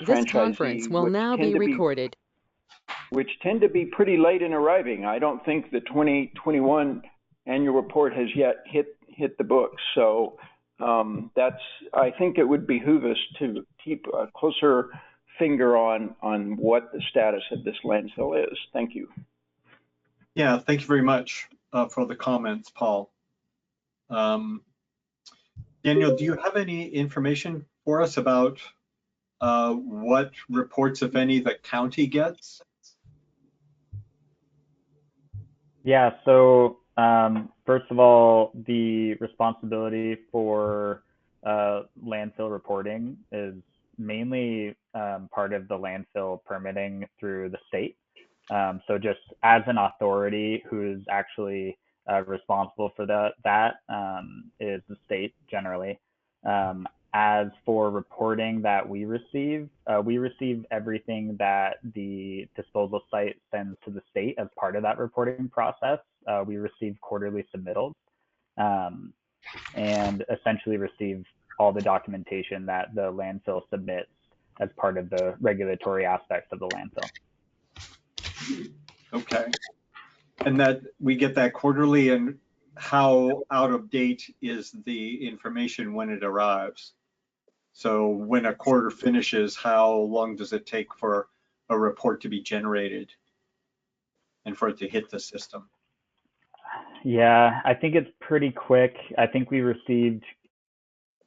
This conference franchisee, will now be recorded. which tend to be pretty late in arriving. I don't think the 2021 annual report has yet hit the books. So I think it would behoove us to keep a closer finger on what the status of this landfill is. Thank you. Yeah, thank you very much for the comments, Paul. Daniel, do you have any information for us about what reports, if any, the county gets? Yeah, so first of all, the responsibility for landfill reporting is mainly part of the landfill permitting through the state. So just as an authority who's actually responsible for that is the state generally. As for reporting that we receive everything that the disposal site sends to the state as part of that reporting process. We receive quarterly submittals and essentially receive all the documentation that the landfill submits as part of the regulatory aspects of the landfill. Okay. And that we get that quarterly, and how out of date is the information when it arrives? So when a quarter finishes, how long does it take for a report to be generated and for it to hit the system? Yeah, I think it's pretty quick. I think we received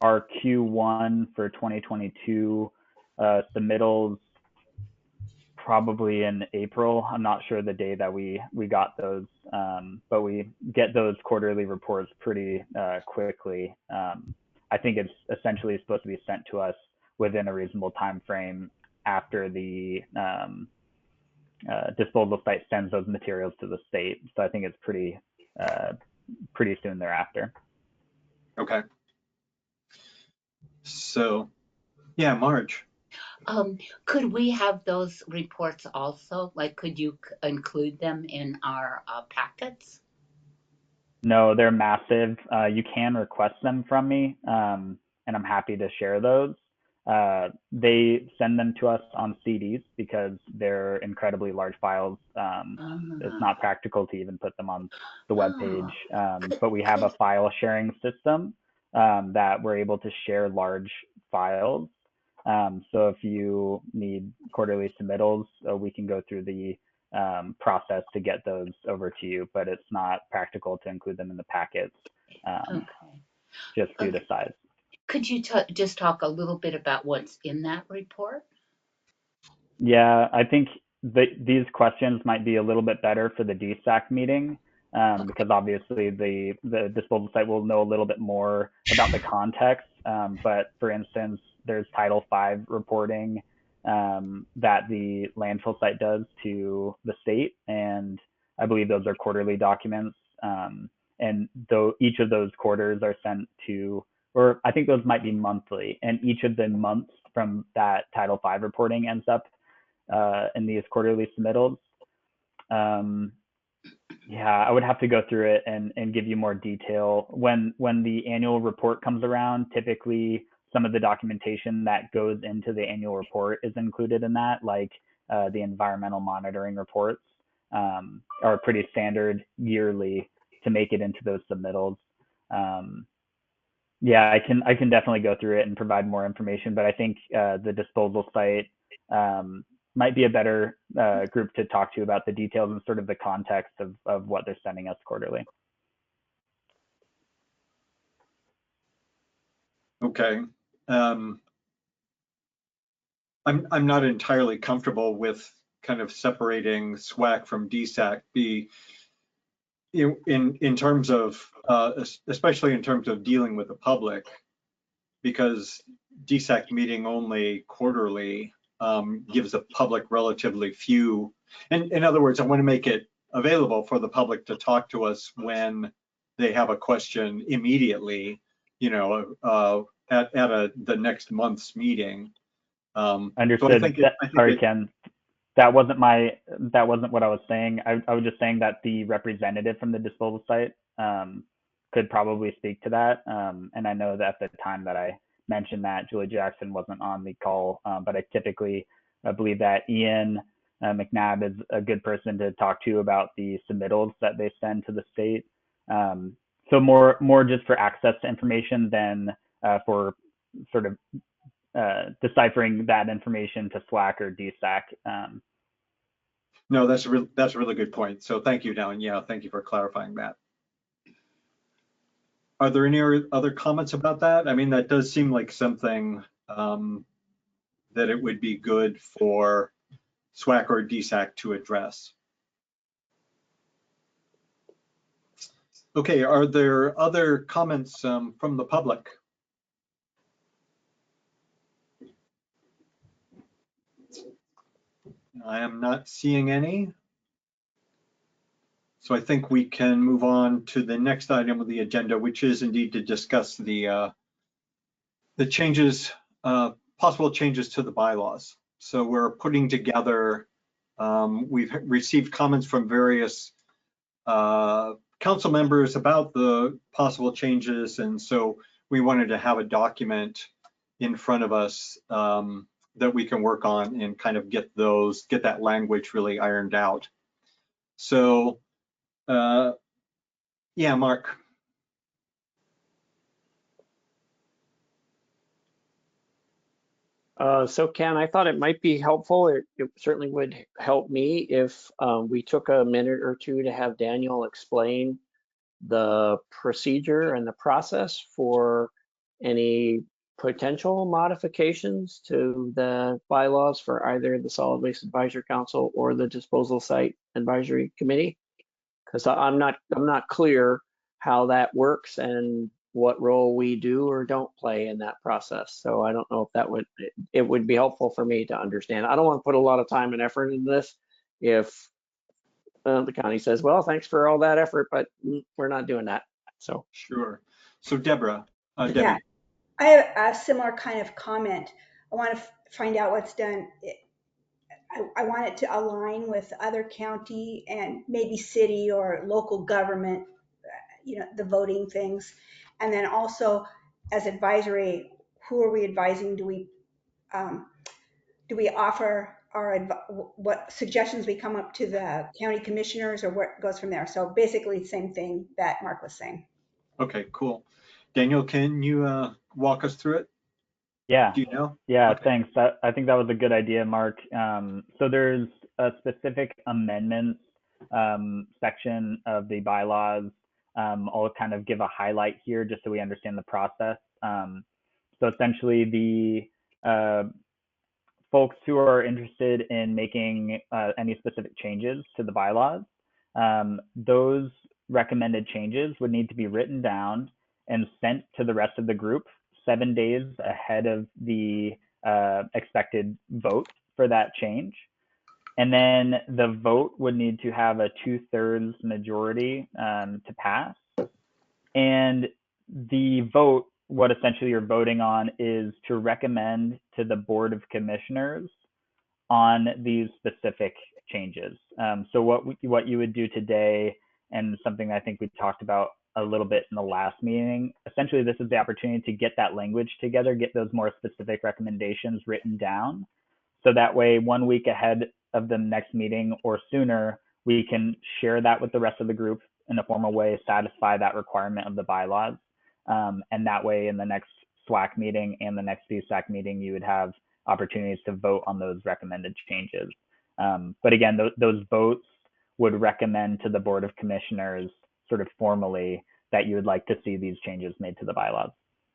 our Q1 for 2022 submittals probably in April. I'm not sure the day that we got those, but we get those quarterly reports pretty quickly. I think it's essentially supposed to be sent to us within a reasonable time frame after the disposal site sends those materials to the state. So I think it's pretty soon thereafter. Okay. So, yeah, Marge. Could we have those reports also? Like, could you include them in our packets? No, they're massive. You can request them from me, and I'm happy to share those. They send them to us on CDs because they're incredibly large files. It's not practical to even put them on the web page, but we have a file sharing system that we're able to share large files. So if you need quarterly submittals, we can go through the process to get those over to you, but it's not practical to include them in the packets just due to size. Could you just talk a little bit about what's in that report? Yeah, I think these questions might be a little bit better for the DSAC meeting because obviously the disposal site will know a little bit more about the context. But for instance, there's Title V reporting that the landfill site does to the state, and I believe those are quarterly documents. And though each of those quarters are sent to, or I think those might be monthly, and each of the months from that Title V reporting ends up in these quarterly submittals. Yeah, I would have to go through it and give you more detail. When the annual report comes around, typically some of the documentation that goes into the annual report is included in that, like the environmental monitoring reports are pretty standard yearly to make it into those submittals. Yeah, I can definitely go through it and provide more information, but I think the disposal site might be a better group to talk to about the details and sort of the context of what they're sending us quarterly. Okay. I'm not entirely comfortable with kind of separating SWAC from DSAC. In terms of especially in terms of dealing with the public, because DSAC meeting only quarterly gives the public relatively few. And in other words, I want to make it available for the public to talk to us when they have a question immediately, you know, at the next month's meeting. Understood. So sorry, Ken. That wasn't what I was saying. I was just saying that the representative from the disposal site could probably speak to that. And I know that at the time that I mention that Julie Jackson wasn't on the call, but I typically believe that Ian McNabb is a good person to talk to about the submittals that they send to the state. So more just for access to information than for sort of deciphering that information to SWAC or DSAC. No, that's a really good point. So thank you, Dallin. Yeah, thank you for clarifying that. Are there any other comments about that? I mean, that does seem like something that it would be good for SWAC or DSAC to address. Okay, are there other comments from the public? I am not seeing any. So I think we can move on to the next item of the agenda, which is indeed to discuss the changes, possible changes to the bylaws. So we're putting together, we've received comments from various council members about the possible changes. And so we wanted to have a document in front of us that we can work on and kind of get that language really ironed out. So, yeah, Mark. So Ken, I thought it might be helpful. It certainly would help me if we took a minute or two to have Daniel explain the procedure and the process for any potential modifications to the bylaws for either the Solid Waste Advisory Council or the Disposal Site Advisory Committee, because I'm not clear how that works and what role we do or don't play in that process. So I don't know if it would be helpful for me to understand. I don't want to put a lot of time and effort into this if the county says, well, thanks for all that effort, but we're not doing that. So Sure. So Deborah, Debbie. Yeah, I have a similar kind of comment. I want to find out what's done. I want it to align with other county and maybe city or local government, the voting things. And then also as advisory, who are we advising? Do we offer what suggestions we come up to the county commissioners, or what goes from there? So basically same thing that Mark was saying. Okay, cool. Daniel, can you walk us through it? Yeah. Do you know? Yeah, Okay. thanks. I think that was a good idea, Mark. So there's a specific amendments section of the bylaws. I'll kind of give a highlight here just so we understand the process. So essentially the folks who are interested in making any specific changes to the bylaws, those recommended changes would need to be written down and sent to the rest of the group 7 days ahead of the expected vote for that change. And then the vote would need to have a 2/3 majority to pass. And the vote, what essentially you're voting on is to recommend to the Board of Commissioners on these specific changes. So what you would do today, and something I think we talked about a little bit in the last meeting, essentially this is the opportunity to get that language together, get those more specific recommendations written down. So that way 1 week ahead of the next meeting or sooner, we can share that with the rest of the group in a formal way, satisfy that requirement of the bylaws. And that way in the next SWAC meeting and the next DSAC meeting, you would have opportunities to vote on those recommended changes. But again, those votes would recommend to the Board of Commissioners sort of formally that you would like to see these changes made to the bylaws.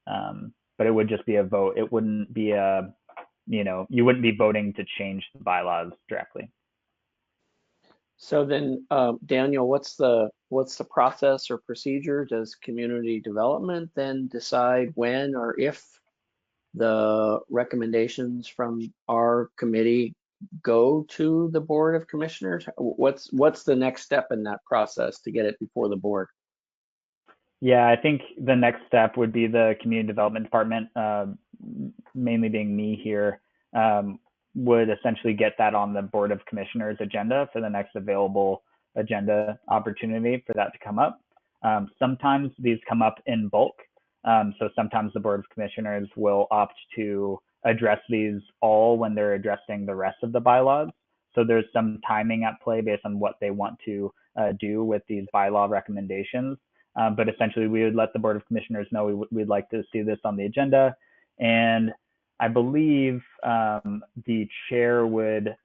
But it would just be a vote. It wouldn't be you wouldn't be voting to change the bylaws directly. So then, Daniel, what's the process or procedure? Does community development then decide when or if the recommendations from our committee go to the Board of Commissioners? What's the next step in that process to get it before the board? Yeah, I think the next step would be the community development department, mainly being me here, would essentially get that on the Board of Commissioners agenda for the next available agenda opportunity for that to come up. Sometimes these come up in bulk. So sometimes the Board of Commissioners will opt to address these all when they're addressing the rest of the bylaws. So there's some timing at play based on what they want to do with these bylaw recommendations. But essentially, we would let the Board of Commissioners know we'd like to see this on the agenda. And I believe the chair would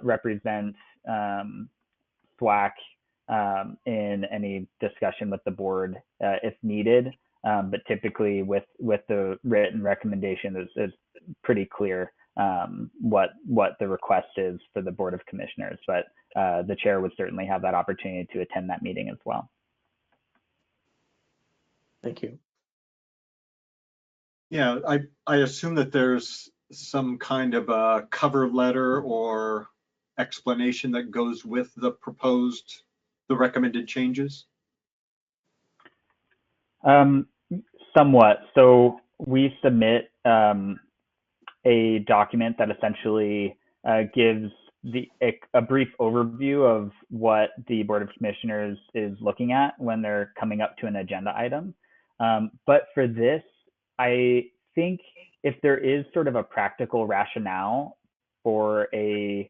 represent SWAC in any discussion with the board if needed. But typically with the written recommendation, it's pretty clear what the request is for the Board of Commissioners. But the chair would certainly have that opportunity to attend that meeting as well. Thank you. Yeah, I assume that there's some kind of a cover letter or explanation that goes with the recommended changes. Somewhat. So we submit a document that essentially gives a brief overview of what the Board of Commissioners is looking at when they're coming up to an agenda item. But for this, I think if there is sort of a practical rationale for a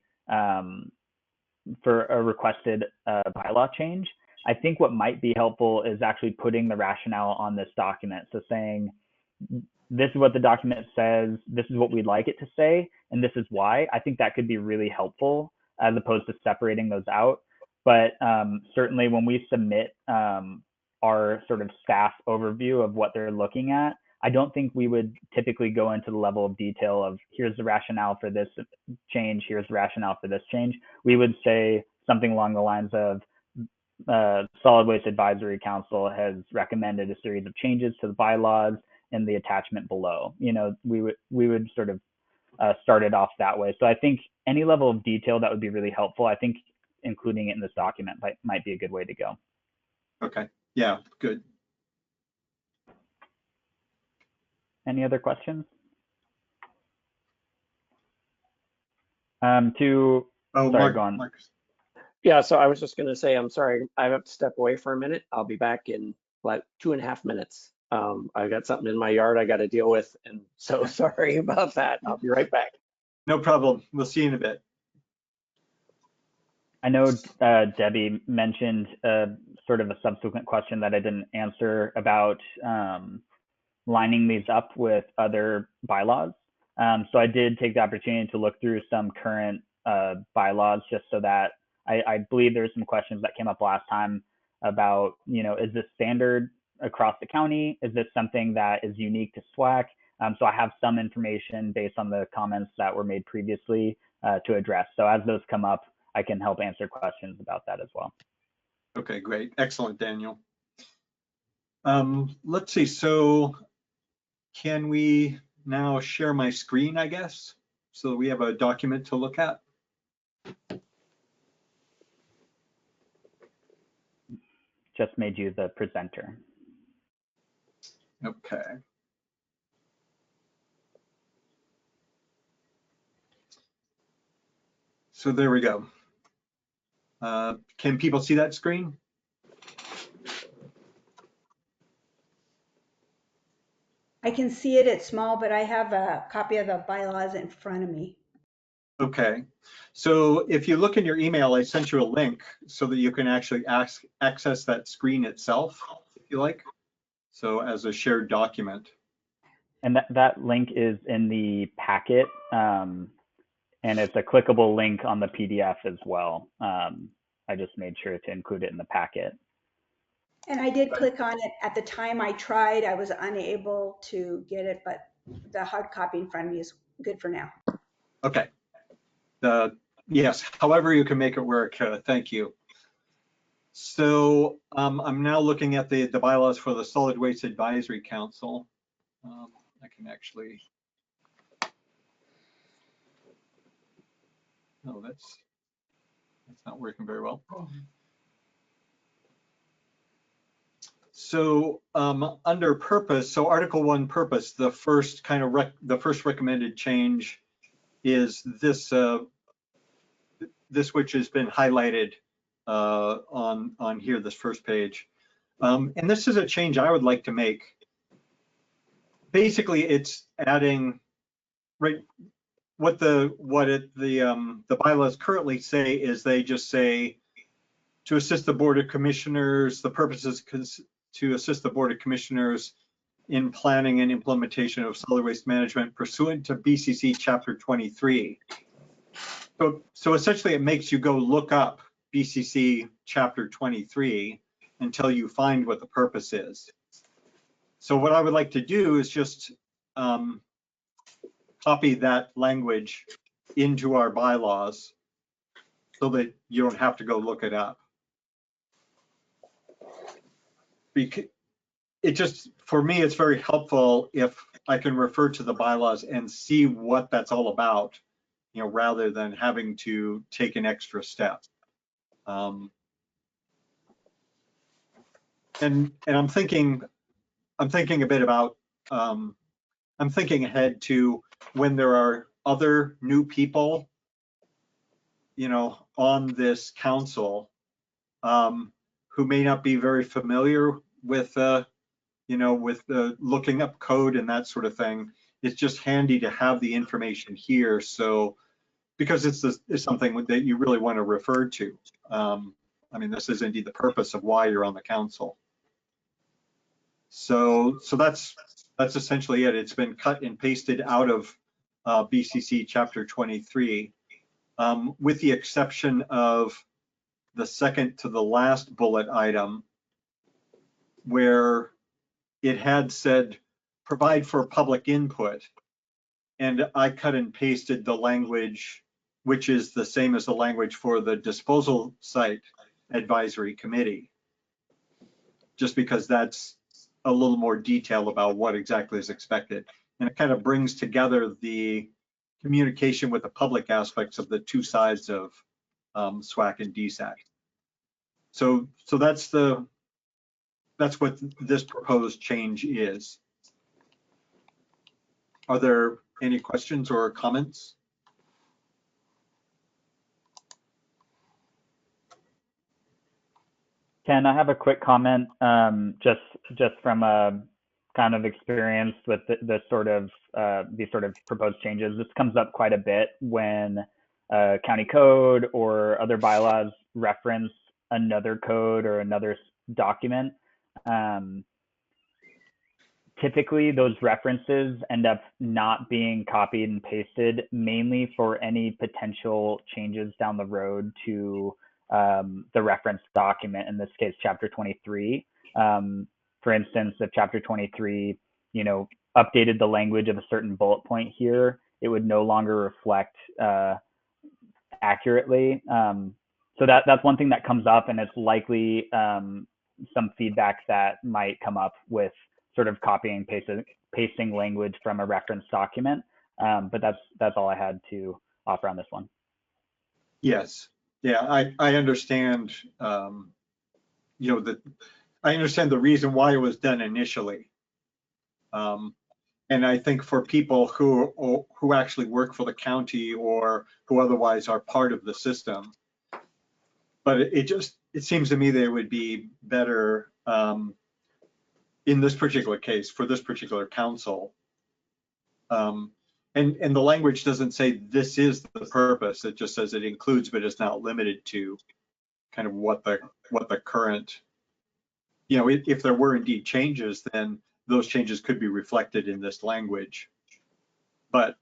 requested bylaw change, I think what might be helpful is actually putting the rationale on this document. So saying, this is what the document says, this is what we'd like it to say, and this is why. I think that could be really helpful as opposed to separating those out. But certainly when we submit our sort of staff overview of what they're looking at, I don't think we would typically go into the level of detail of here's the rationale for this change, here's the rationale for this change. We would say something along the lines of Solid Waste Advisory Council has recommended a series of changes to the bylaws in the attachment below. You know, we would sort of start it off that way. So I think any level of detail that would be really helpful. I think including it in this document might be a good way to go. Okay, yeah, good. Any other questions? Sorry, go on. Mark. Yeah, so I was just going to say, I'm sorry, I have to step away for a minute. I'll be back in like 2.5 minutes. I've got something in my yard I got to deal with, and so sorry about that. I'll be right back. No problem. We'll see you in a bit. I know Debbie mentioned sort of a subsequent question that I didn't answer about lining these up with other bylaws. So I did take the opportunity to look through some current bylaws just so that I believe there's some questions that came up last time about, you know, is this standard across the county? Is this something that is unique to SWAC? So I have some information based on the comments that were made previously to address. So as those come up, I can help answer questions about that as well. Okay, great. Excellent, Daniel. Let's see. So can we now share my screen, I guess, so that we have a document to look at? Just made you the presenter. Okay. So there we go. Can people see that screen? I can see it, it's small, but I have a copy of the bylaws in front of me. Okay, so if you look in your email, I sent you a link so that you can actually access that screen itself, if you like. So as a shared document. And that link is in the packet, and it's a clickable link on the PDF as well. I just made sure to include it in the packet. And I did click on it at the time I tried. I was unable to get it, but the hard copy in front of me is good for now. Okay. Yes, however you can make it work, thank you. So I'm now looking at the bylaws for the Solid Waste Advisory Council. I can actually, no, that's not working very well. So under purpose, so Article 1 purpose, the first kind of the first recommended change is this which has been highlighted on here, this first page. And this is a change I would like to make. basically it's adding, right, what the bylaws currently say is they just say to assist the Board of Commissioners, the purpose is to assist the Board of Commissioners in planning and implementation of solid waste management pursuant to BCC Chapter 23. So essentially it makes you go look up BCC Chapter 23 until you find what the purpose is. So what I would like to do is just copy that language into our bylaws so that you don't have to go look it up. Because it just, for me, it's very helpful if I can refer to the bylaws and see what that's all about, you know, rather than having to take an extra step. And I'm thinking a bit about, I'm thinking ahead to when there are other new people, you know, on this council who may not be very familiar with, you know, with looking up code and that sort of thing. It's just handy to have the information here. So, because it's something that you really want to refer to. I mean, this is indeed the purpose of why you're on the council. So that's essentially it. It's been cut and pasted out of BCC Chapter 23, with the exception of the second to the last bullet item, where it had said provide for public input, and I cut and pasted the language, which is the same as the language for the disposal site advisory committee, just because that's a little more detail about what exactly is expected. And it kind of brings together the communication with the public aspects of the two sides of SWAC and DSAC. So that's what this proposed change is. Are there any questions or comments? Ken, I have a quick comment, just from a kind of experience with these sort of proposed changes. This comes up quite a bit when county code or other bylaws reference another code or another document. Typically, those references end up not being copied and pasted, mainly for any potential changes down the road to the reference document, in this case, Chapter 23. For instance, if Chapter 23, you know, updated the language of a certain bullet point here, it would no longer reflect accurately. So that's one thing that comes up, and it's likely some feedback that might come up with sort of copying pasting language from a reference document. But that's all I had to offer on this one. Yes. Yeah, I understand, you know, I understand the reason why it was done initially. And I think for people who actually work for the county or who otherwise are part of the system, but it seems to me that it would be better in this particular case for this particular council. And the language doesn't say this is the purpose. It just says it includes, but it's not limited to, kind of what the current, you know, if there were indeed changes, then those changes could be reflected in this language. But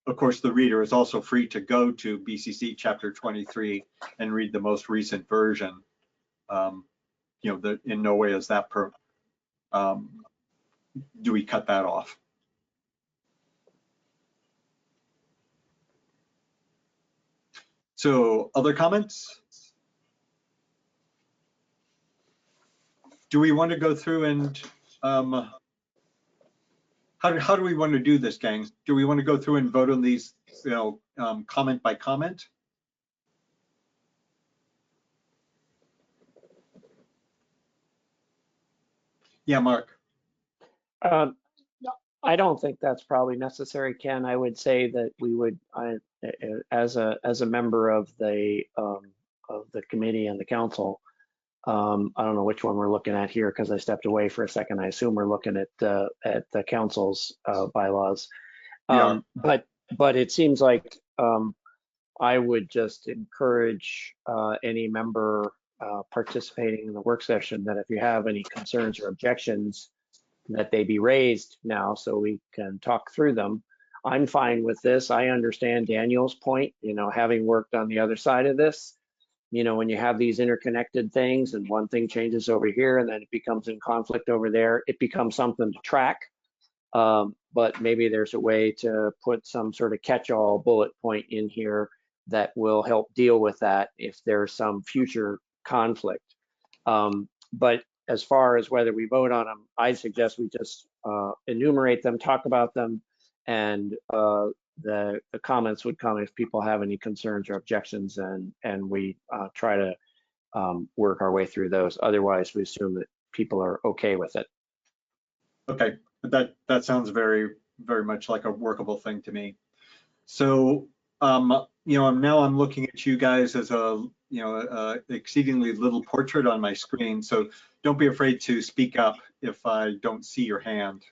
of course, the reader is also free to go to BCC Chapter 23 and read the most recent version. You know, in no way is that do we cut that off? So, other comments? Do we want to go through and how do we want to do this, gang? Do we want to go through and vote on these, you know, comment by comment? Yeah, Mark. I don't think that's probably necessary, Ken. I would say that we would, as a member of the committee and the council, I don't know which one we're looking at here because I stepped away for a second. I assume we're looking at the council's bylaws. Yeah. But it seems like I would just encourage any member participating in the work session that if you have any concerns or objections, that they be raised now so we can talk through them. I'm fine with this. I understand Daniel's point, having worked on the other side of this. When you have these interconnected things and one thing changes over here and then it becomes in conflict over there, it becomes something to track. But maybe there's a way to put some sort of catch-all bullet point in here that will help deal with that if there's some future conflict. But as far as whether we vote on them, I suggest we just enumerate them, talk about them, and the comments would come if people have any concerns or objections, and we try to work our way through those. Otherwise, we assume that people are okay with it. Okay, that sounds very, very much like a workable thing to me. So, now I'm looking at you guys as a exceedingly little portrait on my screen. So don't be afraid to speak up if I don't see your hand,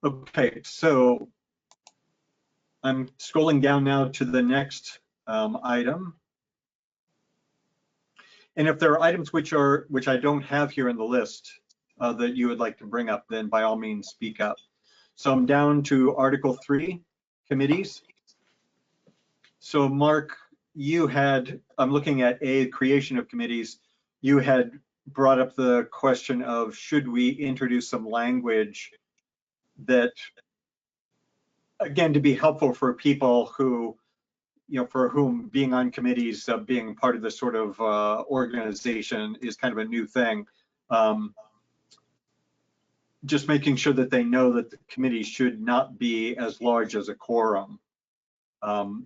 okay, so I'm scrolling down now to the next item. And if there are items which I don't have here in the list that you would like to bring up, then by all means speak up. So I'm down to Article 3, committees. So Mark, I'm looking at creation of committees. You had brought up the question of should we introduce some language that, again, to be helpful for people who, for whom being on committees, being part of this sort of organization is kind of a new thing. Just making sure that they know that the committee should not be as large as a quorum,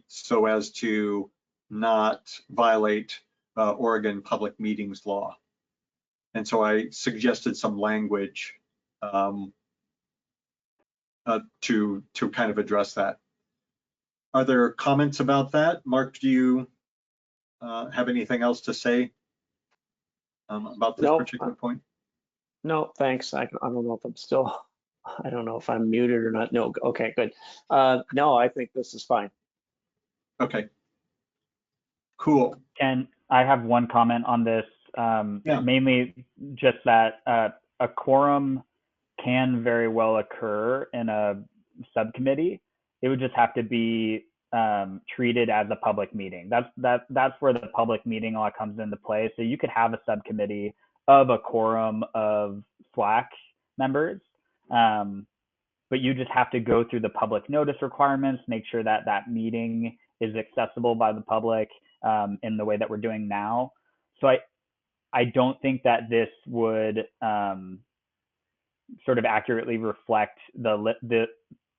so as to not violate Oregon public meetings law. And so I suggested some language to kind of address that. Are there comments about that? Mark, do you have anything else to say about this particular point? No, thanks. I don't know if I don't know if I'm muted or not. No, okay, good. No, I think this is fine. Okay, cool. And I have one comment on this, Yeah. mainly just that a quorum can very well occur in a subcommittee. It would just have to be treated as a public meeting. That's where the public meeting law comes into play. So you could have a subcommittee of a quorum of SWAC members, but you just have to go through the public notice requirements, make sure that that meeting is accessible by the public in the way that we're doing now. So I don't think that this would sort of accurately reflect the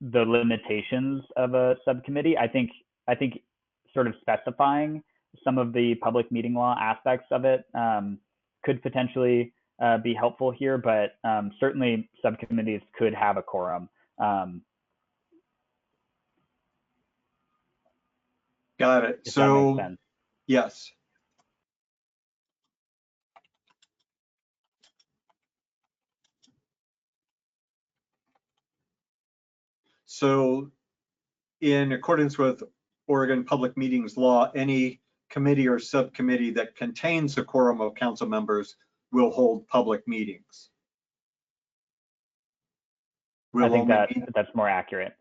limitations of a subcommittee. I think sort of specifying some of the public meeting law aspects of it could potentially be helpful here, but certainly subcommittees could have a quorum. Got it. If so that makes sense. Yes. So in accordance with Oregon Public Meetings Law, any committee or subcommittee that contains a quorum of council members will hold public meetings. I think that's more accurate.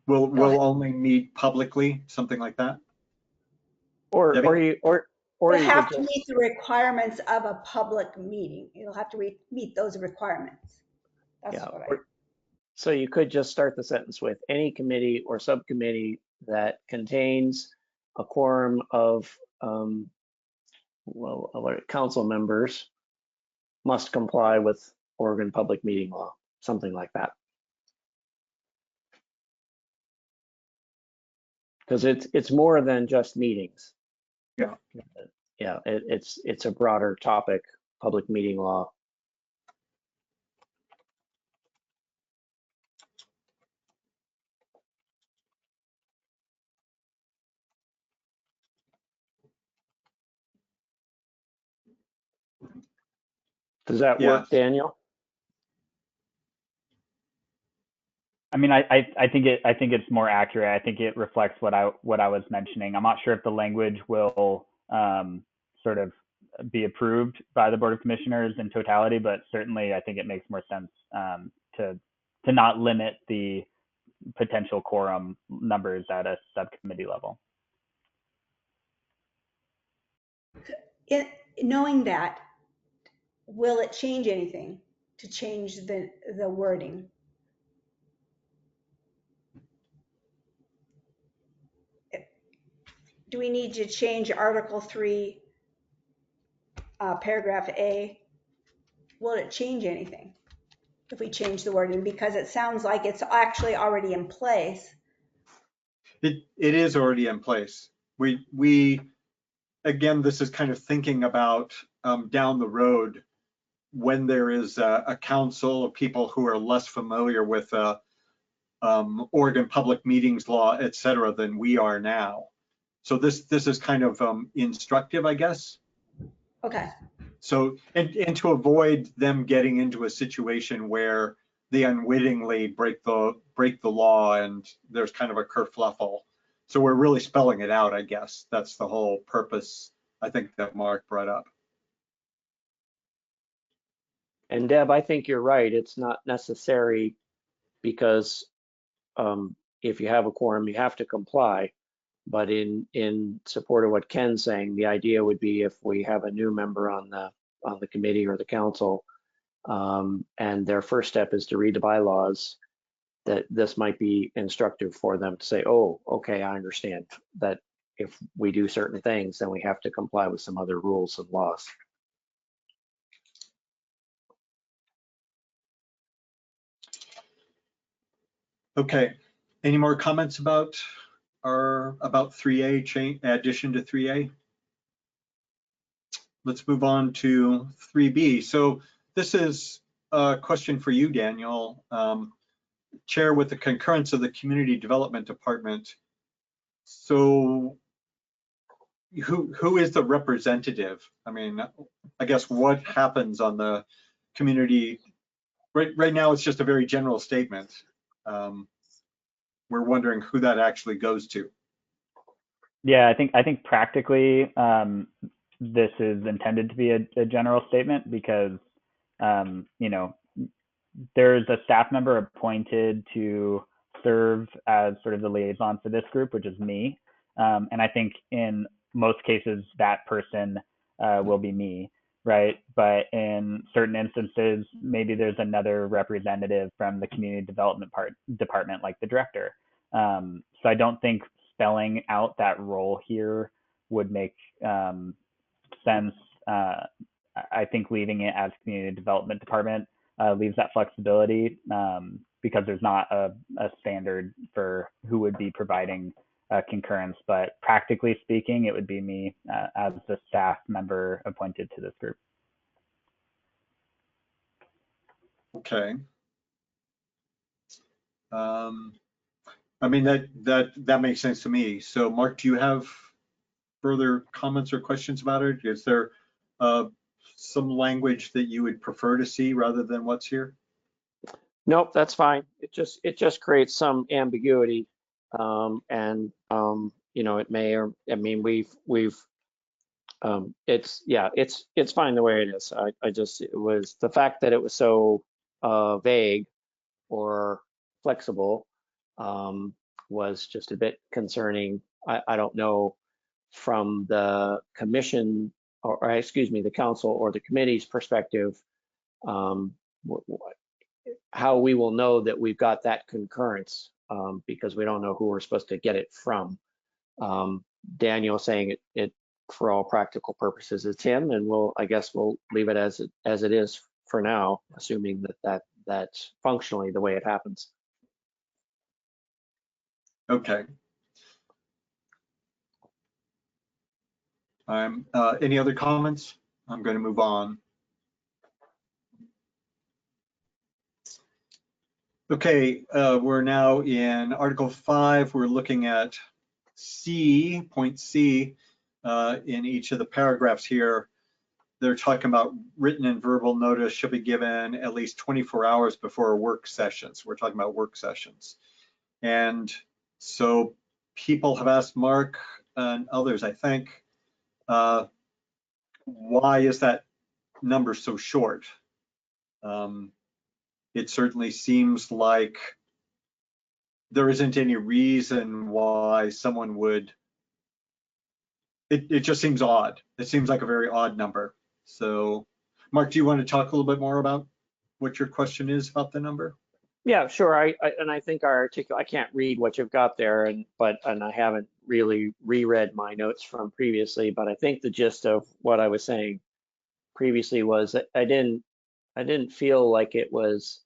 We'll only meet publicly, something like that. Or You you have could to just, meet the requirements of a public meeting. You'll have to meet those requirements. That's yeah, what so you could just start the sentence with any committee or subcommittee that contains a quorum of council members must comply with Oregon public meeting law, something like that. Because it's more than just meetings. Yeah. Yeah, it's a broader topic, public meeting law. Does that Yeah. work, Daniel? I mean, I think it's more accurate. I think it reflects what I was mentioning. I'm not sure if the language will sort of be approved by the Board of Commissioners in totality, but certainly I think it makes more sense to not limit the potential quorum numbers at a subcommittee level. Knowing that, will it change anything to change the wording? Do we need to change Article 3, paragraph A? Will it change anything if we change the wording? Because it sounds like it's actually already in place. It is already in place. We again, this is kind of thinking about down the road when there is a council of people who are less familiar with Oregon public meetings law, et cetera, than we are now. So this is kind of instructive, I guess. Okay. So, and to avoid them getting into a situation where they unwittingly break the law and there's kind of a kerfluffle. So we're really spelling it out, I guess. That's the whole purpose, I think, that Mark brought up. And Deb, I think you're right. It's not necessary because if you have a quorum, you have to comply. But in support of what Ken's saying, the idea would be if we have a new member on the committee or the council, and their first step is to read the bylaws, that this might be instructive for them to say, oh, okay, I understand that if we do certain things, then we have to comply with some other rules and laws. Okay, any more comments about 3A change, addition to 3A? Let's move on to 3B. So this is a question for you, Daniel. Chair, with the concurrence of the Community Development Department. So who is the representative? I mean, I guess what happens on the community? Right now, it's just a very general statement. We're wondering who that actually goes to. Yeah, I think practically this is intended to be a general statement because you know, there's a staff member appointed to serve as sort of the liaison for this group, which is me. And I think in most cases that person will be me, right? But in certain instances, maybe there's another representative from the community development department, like the director. So I don't think spelling out that role here would make sense. I think leaving it as community development department leaves that flexibility because there's not a standard for who would be providing concurrence. But practically speaking, it would be me as the staff member appointed to this group. Okay. I mean, that makes sense to me. So Mark, do you have further comments or questions about it? Is there some language that you would prefer to see rather than what's here? Nope, that's fine. It just creates some ambiguity, and you know, it may, or I mean, it's fine the way it is. It was the fact that it was so vague or flexible was just a bit concerning. I don't know from the commission or excuse me, the council or the committee's perspective, how we will know that we've got that concurrence because we don't know who we're supposed to get it from. Daniel saying it for all practical purposes it's him, and I guess we'll leave it as it is for now, assuming that's functionally the way it happens. Okay. Any other comments? I'm going to move on. Okay, we're now in Article 5. We're looking at point C in each of the paragraphs here. they're talking about written and verbal notice should be given at least 24 hours before work sessions. We're talking about work sessions. And so people have asked Mark and others, I think, why is that number so short? It certainly seems like there isn't any reason why someone would, it just seems odd. It seems like a very odd number. So Mark, do you want to talk a little bit more about what your question is about the number? Yeah, sure. I think our I can't read what you've got there, and I haven't really reread my notes from previously, but I think the gist of what I was saying previously was that I didn't feel like it was,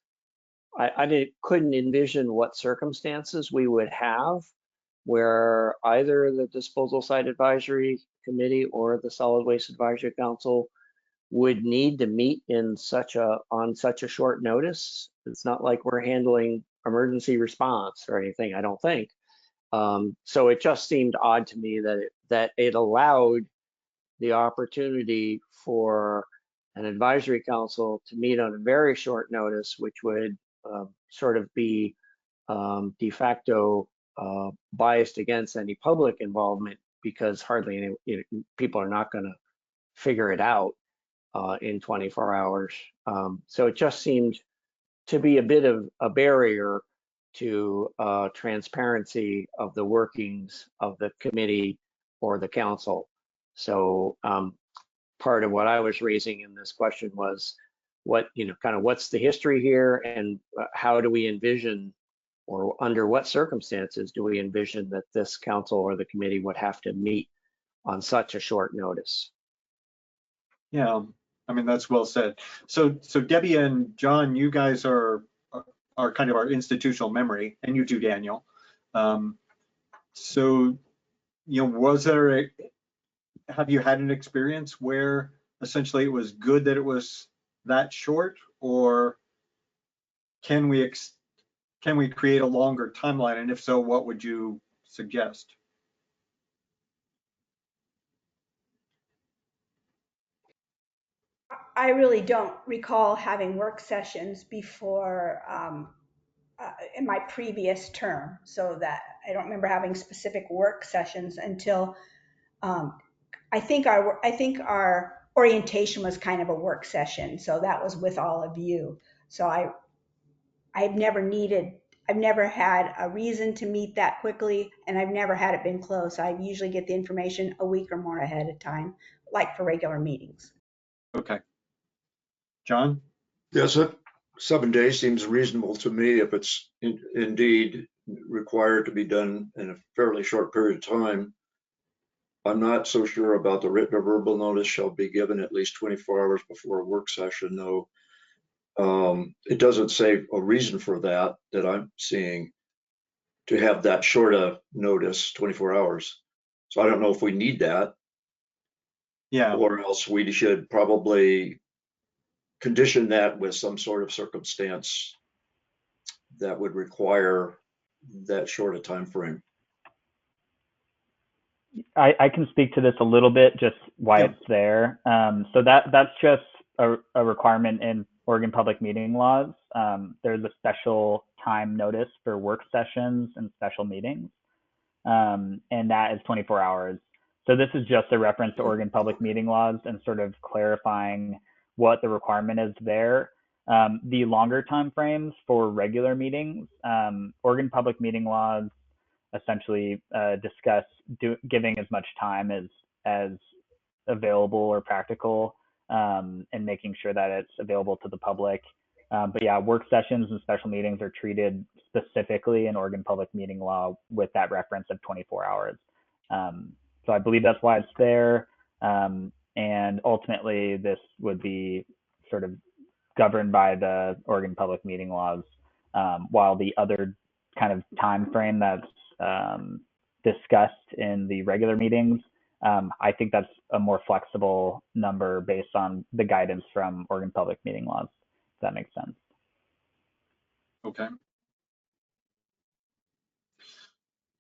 couldn't envision what circumstances we would have where either the Disposal Site Advisory Committee or the Solid Waste Advisory Council would need to meet on such a short notice. It's not like we're handling emergency response or anything, I don't think. So it just seemed odd to me that it allowed the opportunity for an advisory council to meet on a very short notice, which would sort of be de facto biased against any public involvement, because hardly any people are not going to figure it out in 24 hours. So it just seemed to be a bit of a barrier to transparency of the workings of the committee or the council. So part of what I was raising in this question was what's the history here, and how do we envision, or under what circumstances do we envision that this council or the committee would have to meet on such a short notice? Yeah, I mean, that's well said. So Debbie and John, you guys are kind of our institutional memory, and you too, Daniel. So, have you had an experience where essentially it was good that it was that short, or can we create a longer timeline? And if so, what would you suggest? I really don't recall having work sessions before in my previous term, so that I don't remember having specific work sessions until I think our orientation was kind of a work session, so that was with all of you. So I've never had a reason to meet that quickly, and I've never had it been close. I usually get the information a week or more ahead of time, like for regular meetings. Okay. John? Yes, 7 days seems reasonable to me if it's indeed required to be done in a fairly short period of time. I'm not so sure about the written or verbal notice shall be given at least 24 hours before a work session, though. It doesn't say a reason for that I'm seeing, to have that short a notice, 24 hours. So I don't know if we need that. Yeah. Or else we should probably condition that with some sort of circumstance that would require that short a time frame. I can speak to this a little bit, just why it's there. So that's just a requirement in Oregon public meeting laws. There's a special time notice for work sessions and special meetings, and that is 24 hours. So this is just a reference to Oregon public meeting laws and sort of clarifying what the requirement is there. The longer time frames for regular meetings, Oregon public meeting laws essentially discuss giving as much time as available or practical, and making sure that it's available to the public. But yeah, work sessions and special meetings are treated specifically in Oregon public meeting law with that reference of 24 hours. So I believe that's why it's there. And ultimately, this would be sort of governed by the Oregon public meeting laws, while the other kind of time frame that's discussed in the regular meetings, I think that's a more flexible number based on the guidance from Oregon public meeting laws, if that makes sense. Okay.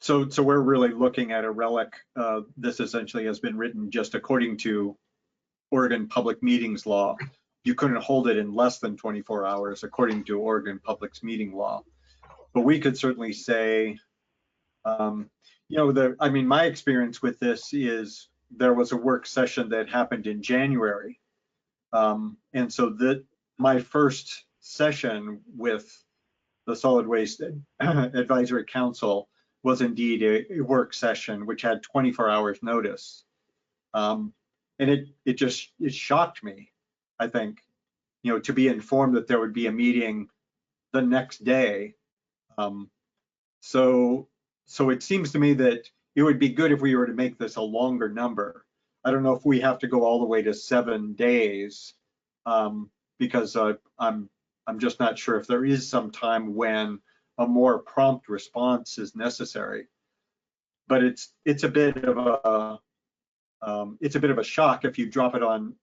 So we're really looking at a relic. This essentially has been written just according to Oregon Public Meetings Law. You couldn't hold it in less than 24 hours according to Oregon Public Meeting Law. But we could certainly say, I mean, my experience with this is there was a work session that happened in January. And so that my first session with the Solid Waste Advisory Council was indeed a work session which had 24 hours notice. And it shocked me, I think, to be informed that there would be a meeting the next day. So it seems to me that it would be good if we were to make this a longer number. I don't know if we have to go all the way to 7 days, because I'm just not sure if there is some time when a more prompt response is necessary. But it's a bit of a shock if you drop it on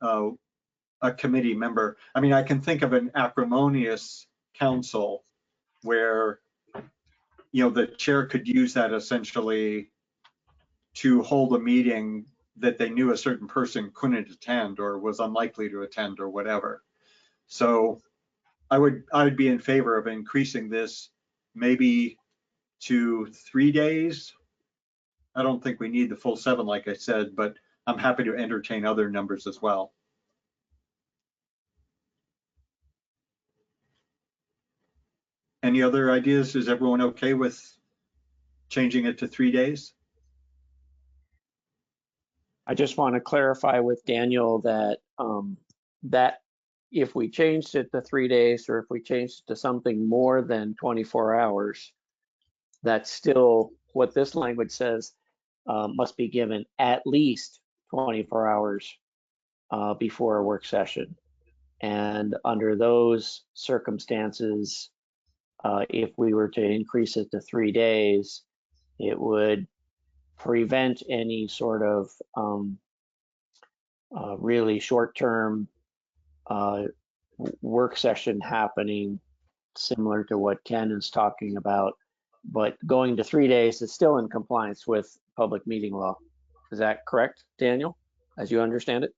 a committee member. I mean, I can think of an acrimonious council where the chair could use that essentially to hold a meeting that they knew a certain person couldn't attend or was unlikely to attend or whatever. So I would be in favor of increasing this maybe to 3 days. I don't think we need the full 7, like I said, but I'm happy to entertain other numbers as well. Any other ideas? Is everyone okay with changing it to 3 days? I just want to clarify with Daniel that that if we changed it to 3 days, or if we changed it to something more than 24 hours, that's still what this language says, must be given at least 24 hours before a work session. And under those circumstances, if we were to increase it to 3 days, it would prevent any sort of really short-term work session happening, similar to what Ken is talking about. But going to 3 days is still in compliance with public meeting law. Is that correct, Daniel, as you understand it?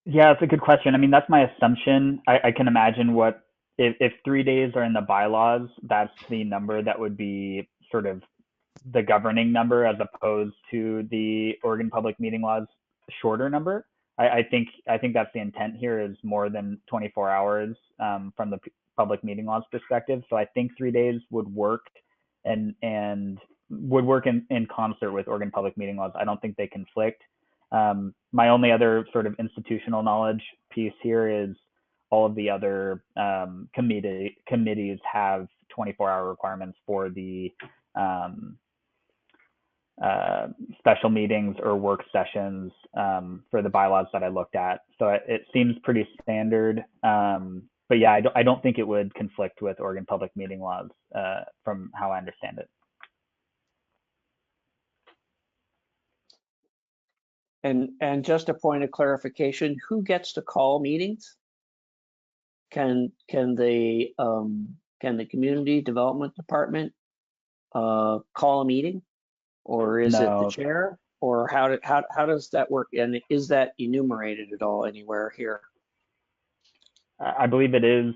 Yeah, it's a good question. I mean, that's my assumption. I can imagine if 3 days are in the bylaws, that's the number that would be sort of the governing number as opposed to the Oregon Public Meeting Law's shorter number. I think that's the intent here, is more than 24 hours from the public meeting law's perspective. So I think 3 days would work and would work in concert with Oregon Public Meeting Laws. I don't think they conflict. My only other sort of institutional knowledge piece here is all of the other committees have 24-hour requirements for the special meetings or work sessions for the bylaws that I looked at. So it seems pretty standard. But yeah, I don't think it would conflict with Oregon Public Meeting Laws from how I understand it. And just a point of clarification, who gets to call meetings? Can the community development department call a meeting, or is it the No. chair, or how does that work? And is that enumerated at all anywhere here? I believe it is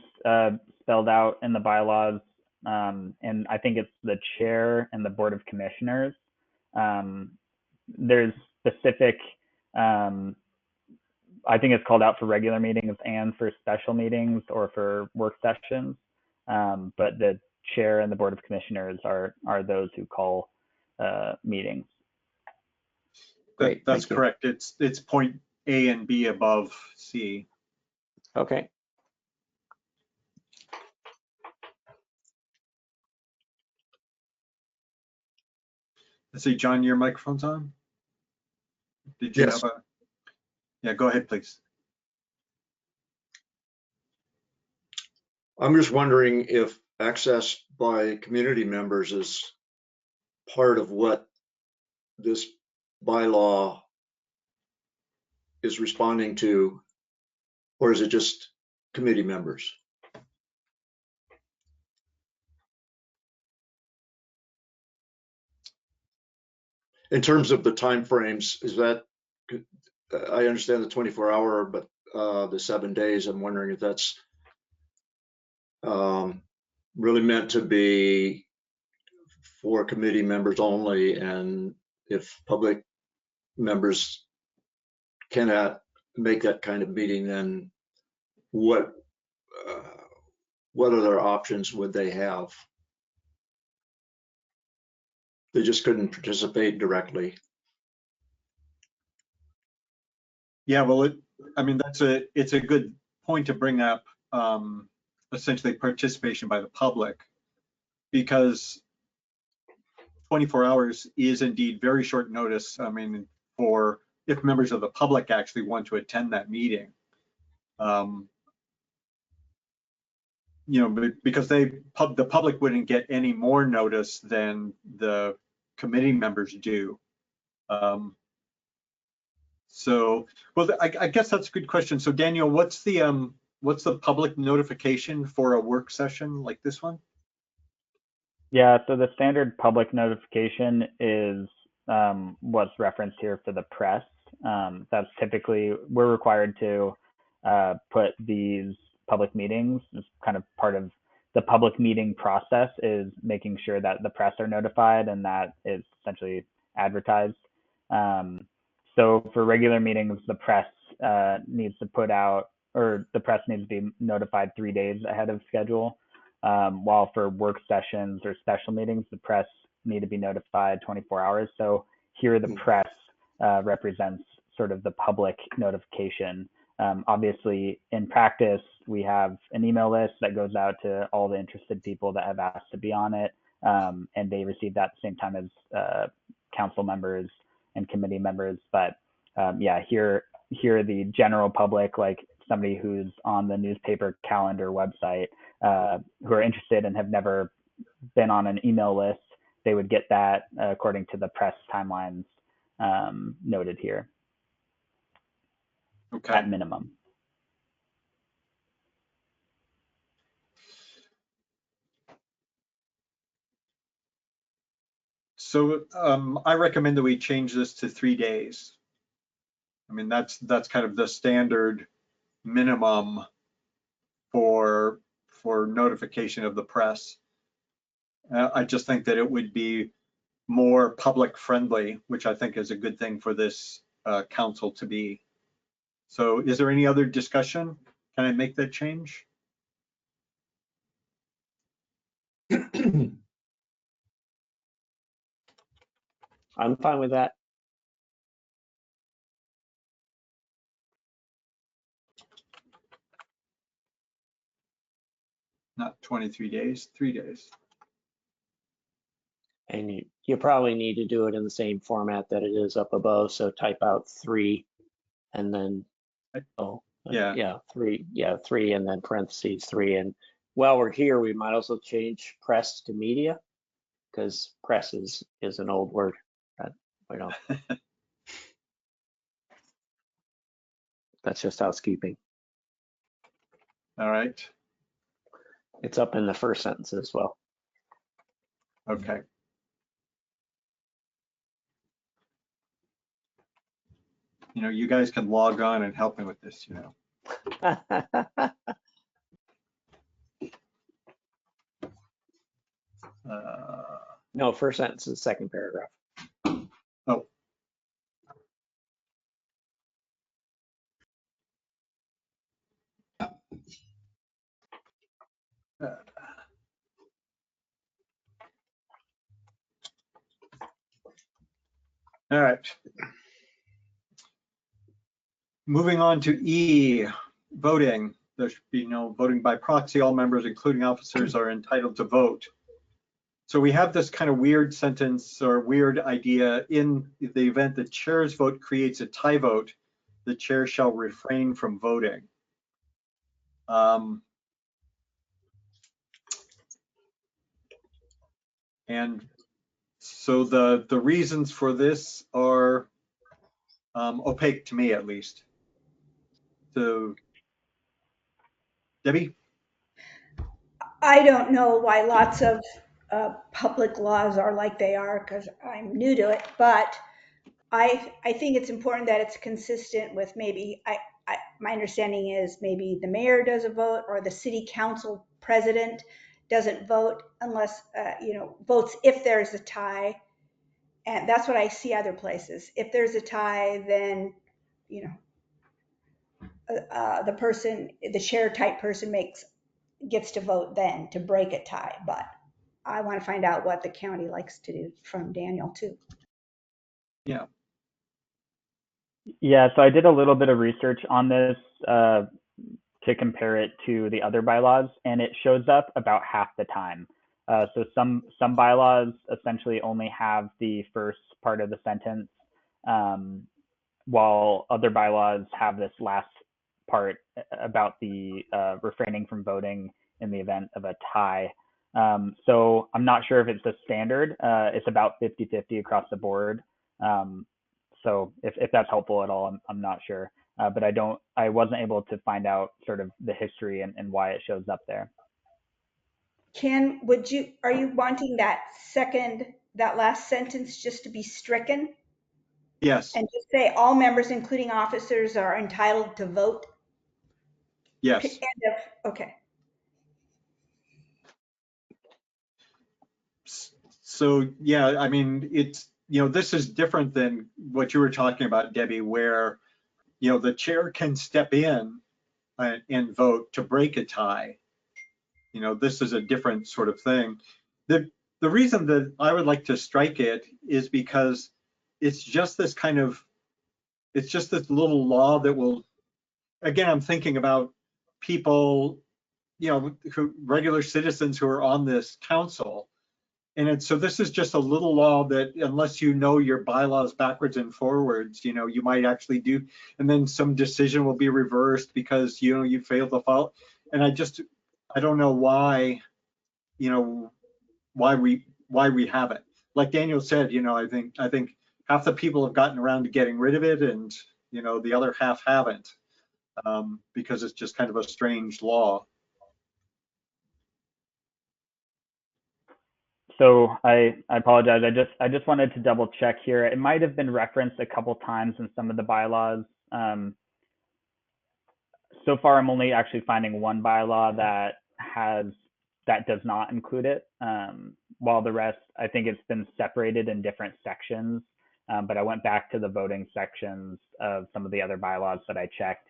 spelled out in the bylaws, and I think it's the chair and the board of commissioners. There's specific, I think it's called out for regular meetings and for special meetings or for work sessions. But the chair and the board of commissioners are those who call meetings. Great, That's correct. It's point A and B above C. Okay. Let's see, John, your microphone's on. Did you Yes. have a? Yeah, go ahead, please. I'm just wondering if access by community members is part of what this bylaw is responding to, or is it just committee members? In terms of the timeframes, is that I understand the 24-hour, but the 7 days, I'm wondering if that's really meant to be for committee members only, and if public members cannot make that kind of meeting, then what other options would they have? They just couldn't participate directly. Yeah, well, I mean, it's a good point to bring up, essentially participation by the public, because 24 hours is indeed very short notice. I mean, for if members of the public actually want to attend that meeting. You know, because the public wouldn't get any more notice than the committee members do. So, well, I guess that's a good question. So, Daniel, what's the public notification for a work session like this one? Yeah, so the standard public notification is what's referenced here for the press. That's typically, we're required to put these public meetings as kind of part of the public meeting process, is making sure that the press are notified and that it's essentially advertised. So for regular meetings, the press needs to put out, or the press needs to be notified 3 days ahead of schedule. While for work sessions or special meetings, the press need to be notified 24 hours. So here the press represents sort of the public notification. Obviously, in practice, we have an email list that goes out to all the interested people that have asked to be on it, and they receive that at the same time as council members and committee members. But yeah, here the general public, like somebody who's on the newspaper calendar website, who are interested and have never been on an email list, they would get that according to the press timelines noted here. Okay. At minimum. So I recommend that we change this to 3 days. I mean, that's kind of the standard minimum for notification of the press. I just think that it would be more public friendly, which I think is a good thing for this council to be. So is there any other discussion? Can I make that change? I'm fine with that. Not 23 days, 3 days. And you probably need to do it in the same format that it is up above. So type out 3 and then, Yeah. 3 and then parentheses 3. And while we're here, we might also change press to media, because press is an old word that we don't. That's just housekeeping. All right. It's up in the first sentence as well. Okay. You know, you guys can log on and help me with this, you know. No, first sentence is second paragraph. Oh. All right. Moving on to E, voting. There should be no voting by proxy. All members, including officers, are entitled to vote. So we have this kind of weird sentence or weird idea: in the event the chair's vote creates a tie vote, the chair shall refrain from voting. And so the reasons for this are opaque to me, at least. So, Debbie? I don't know why lots of public laws are like they are, because I'm new to it, but I think it's important that it's consistent with maybe, my understanding is maybe the mayor does a vote or the city council president doesn't vote unless, votes if there's a tie. And that's what I see other places. If there's a tie, then, you know, the chair type person gets to vote then to break a tie. But I want to find out what the county likes to do from Daniel too. Yeah. Yeah, so I did a little bit of research on this to compare it to the other bylaws, and it shows up about half the time. So some bylaws essentially only have the first part of the sentence, while other bylaws have this last part about the refraining from voting in the event of a tie. So I'm not sure if it's the standard. It's about 50-50 across the board. So if that's helpful at all, I'm not sure. But I wasn't able to find out sort of the history and why it shows up there. Ken, are you wanting that last sentence just to be stricken Yes. and just say all members, including officers, are entitled to vote? Yes. End of, okay. So yeah, I mean, it's, this is different than what you were talking about, Debbie, where, the chair can step in and vote to break a tie. This is a different sort of thing. The reason that I would like to strike it is because it's just this little law that will, again, I'm thinking about people, regular citizens who are on this council. And so this is just a little law that, unless you know your bylaws backwards and forwards, you might actually do, and then some decision will be reversed because, you failed to follow. And I don't know why, why we have it. Like Daniel said, I think half the people have gotten around to getting rid of it, and, the other half haven't, because it's just kind of a strange law. So I apologize. I just wanted to double check here. It might have been referenced a couple times in some of the bylaws. So far, I'm only actually finding one bylaw that does not include it. While the rest, I think it's been separated in different sections. But I went back to the voting sections of some of the other bylaws that I checked,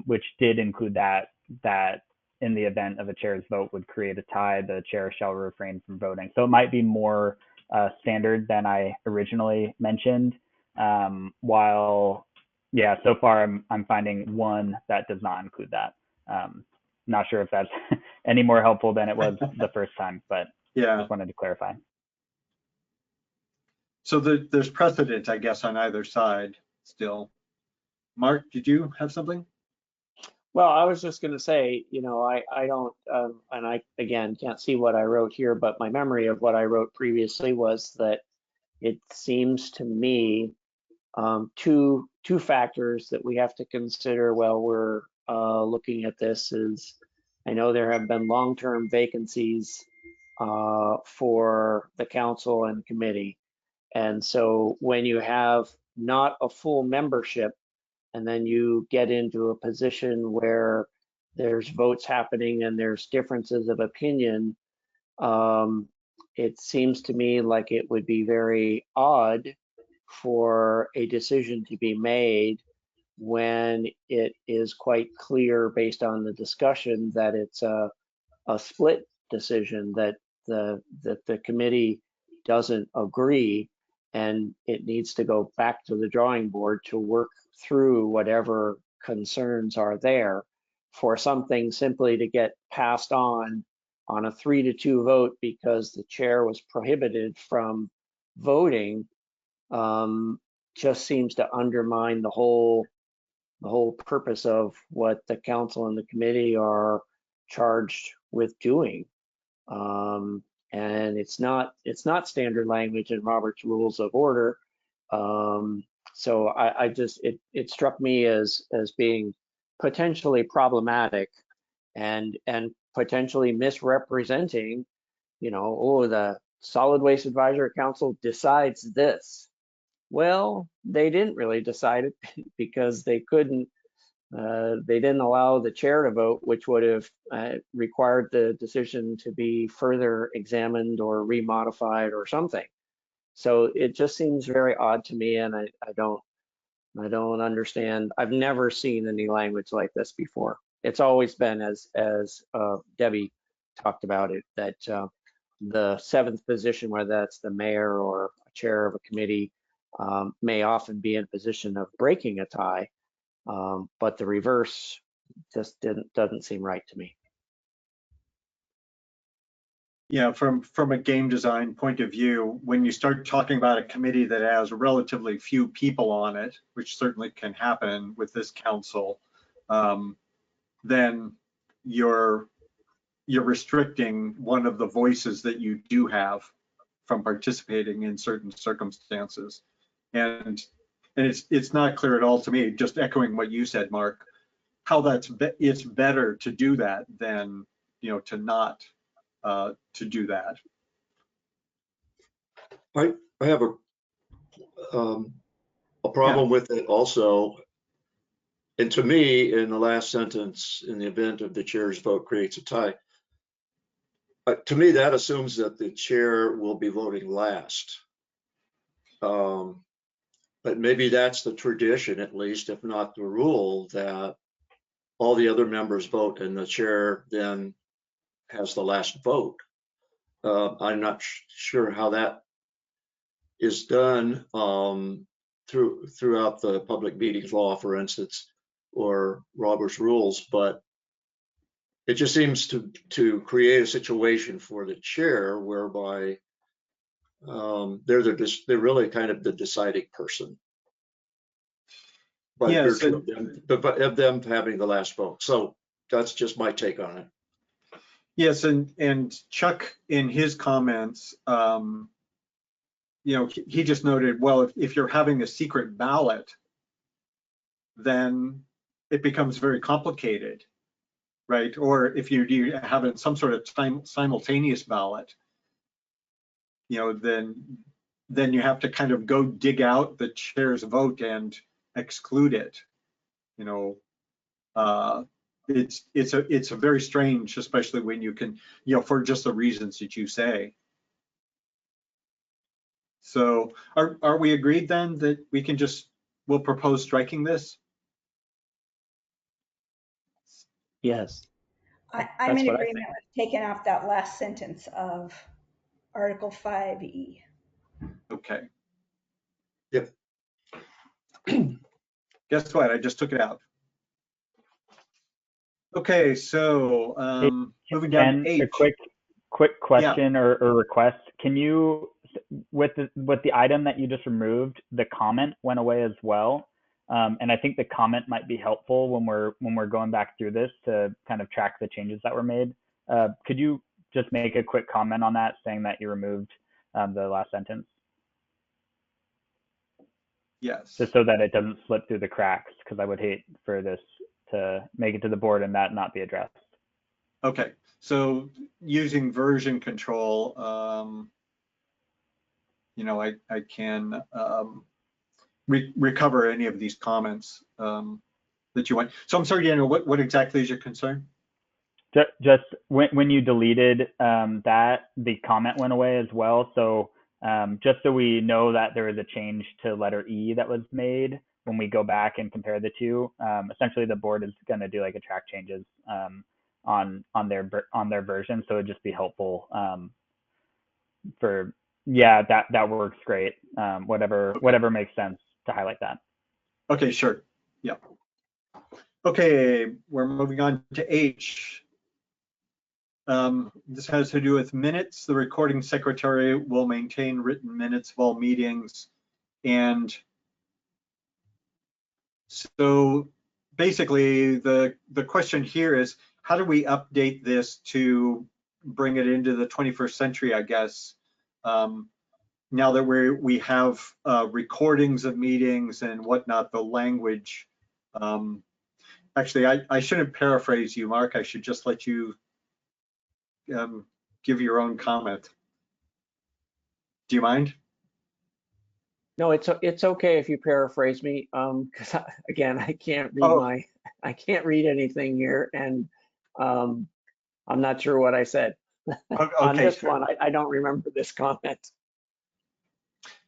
which did include that in the event of a chair's vote would create a tie, the chair shall refrain from voting. So it might be more standard than I originally mentioned. Yeah, so far I'm finding one that does not include that. Not sure if that's any more helpful than it was the first time, but yeah, just wanted to clarify. So there's precedent, I guess, on either side still. Mark, did you have something? Well, I was just going to say, I don't, and I, again, can't see what I wrote here, but my memory of what I wrote previously was that it seems to me two factors that we have to consider while we're looking at this is, I know there have been long-term vacancies for the council and committee. And so when you have not a full membership, and then you get into a position where there's votes happening and there's differences of opinion, it seems to me like it would be very odd for a decision to be made when it is quite clear based on the discussion that it's a split decision, that the committee doesn't agree and it needs to go back to the drawing board to work through whatever concerns are there for something simply to get passed on a 3-2 vote because the chair was prohibited from voting. Just seems to undermine the whole purpose of what the council and the committee are charged with doing. And it's not standard language in Robert's Rules of Order. So I just, it struck me as being potentially problematic and potentially misrepresenting, the Solid Waste Advisory Council decides this. Well, they didn't really decide it because they couldn't, they didn't allow the chair to vote, which would have required the decision to be further examined or remodified or something. So it just seems very odd to me, and I don't understand. I've never seen any language like this before. It's always been, as Debbie talked about it, that the seventh position, whether that's the mayor or a chair of a committee, may often be in a position of breaking a tie, but the reverse just doesn't seem right to me. Yeah, from a game design point of view, when you start talking about a committee that has relatively few people on it, which certainly can happen with this council, then you're restricting one of the voices that you do have from participating in certain circumstances. And it's not clear at all to me, just echoing what you said, Mark, how it's better to do that than, to not to do that. I have a problem with it also. And to me, in the last sentence, in the event of the chair's vote creates a tie, to me, that assumes that the chair will be voting last. But maybe that's the tradition, at least, if not the rule, that all the other members vote and the chair then has the last vote. I'm not sure how that is done throughout the public meetings law, for instance, or Robert's rules, but it just seems to create a situation for the chair whereby they're really kind of the deciding person by virtue of them having the last vote. So that's just my take on it. Yes, and Chuck, in his comments, he just noted, well, if you're having a secret ballot, then it becomes very complicated, right? Or if you have some sort of simultaneous ballot, then you have to kind of go dig out the chair's vote and exclude it. It's a very strange, especially when you can, for just the reasons that you say. So are we agreed then that we'll propose striking this? Yes. I'm in agreement with taking off that last sentence of Article 5E. Okay. Yep. Guess what? I just took it out. Okay, so moving down to H. A quick question or request. Can you, with the item that you just removed, the comment went away as well. And I think the comment might be helpful when we're going back through this to kind of track the changes that were made. Could you just make a quick comment on that, saying that you removed the last sentence? Yes. Just so that it doesn't slip through the cracks, because I would hate for this to make it to the board and that not be addressed. Okay, so using version control, I can recover any of these comments that you want. So I'm sorry, Daniel, what exactly is your concern? Just when you deleted that, the comment went away as well. So just so we know that there is a change to letter E that was made when we go back and compare the two. Essentially, the board is going to do like a track changes on their version. So it'd just be helpful for, yeah, that works great. Whatever makes sense to highlight that. Okay, sure. Yeah. Okay, we're moving on to H. This has to do with minutes. The recording secretary will maintain written minutes of all meetings. And so basically the question here is, how do we update this to bring it into the 21st century, I guess, now that we have recordings of meetings and whatnot, the language. Actually, I shouldn't paraphrase you, Mark. I should just let you give your own comment. Do you mind? No, it's okay if you paraphrase me, because again, I can't read Oh, I can't read anything here, and um, I'm not sure what I said. On okay, this sure. one, I don't remember this comment.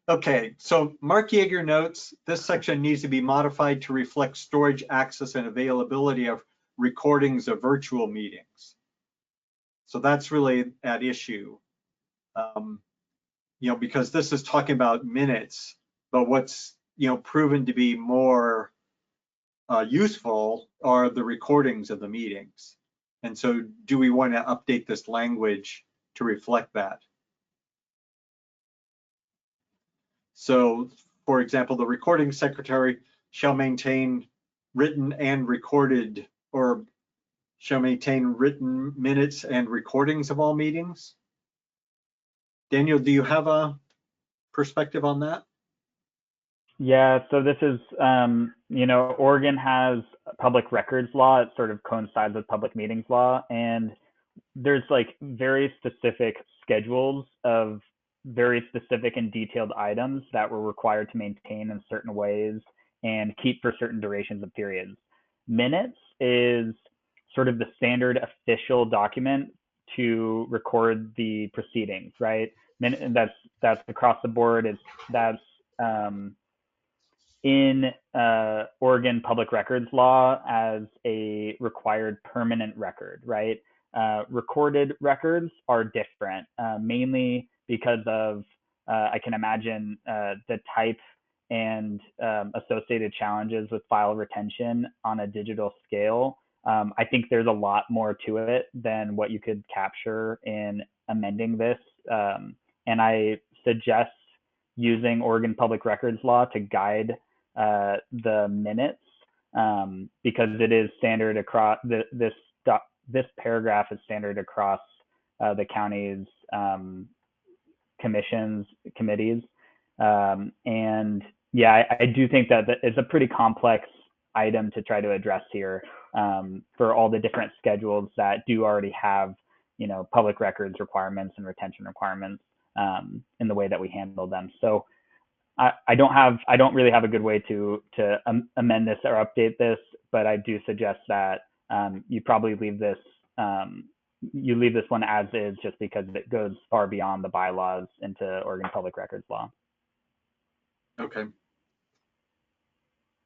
Okay, so Mark Yeager notes this section needs to be modified to reflect storage, access, and availability of recordings of virtual meetings. So that's really at issue. You know, because this is talking about minutes, but what's, you know, proven to be more useful are the recordings of the meetings. And so do we want to update this language to reflect that? So, for example, the recording secretary shall maintain written and recorded, or shall maintain written minutes and recordings of all meetings. Daniel, do you have a perspective on that? Yeah, so this is, you know, Oregon has public records law. It sort of coincides with public meetings law. And there's like very specific schedules of very specific and detailed items that we're required to maintain in certain ways and keep for certain durations of periods. Minutes is sort of the standard official document to record the proceedings, right? That's across the board. That's in Oregon public records law as a required permanent record, right? Recorded records are different, mainly because of, I can imagine, the type and associated challenges with file retention on a digital scale. I think there's a lot more to it than what you could capture in amending this. And I suggest using Oregon public records law to guide the minutes, because it is standard across this paragraph is standard across the county's committees. And yeah, I do think that it's a pretty complex item to try to address here, for all the different schedules that do already have, you know, public records requirements and retention requirements, in the way that we handle them. So I don't really have a good way to amend this or update this, but I do suggest that you probably leave this one as is, just because it goes far beyond the bylaws into Oregon Public Records law. Okay.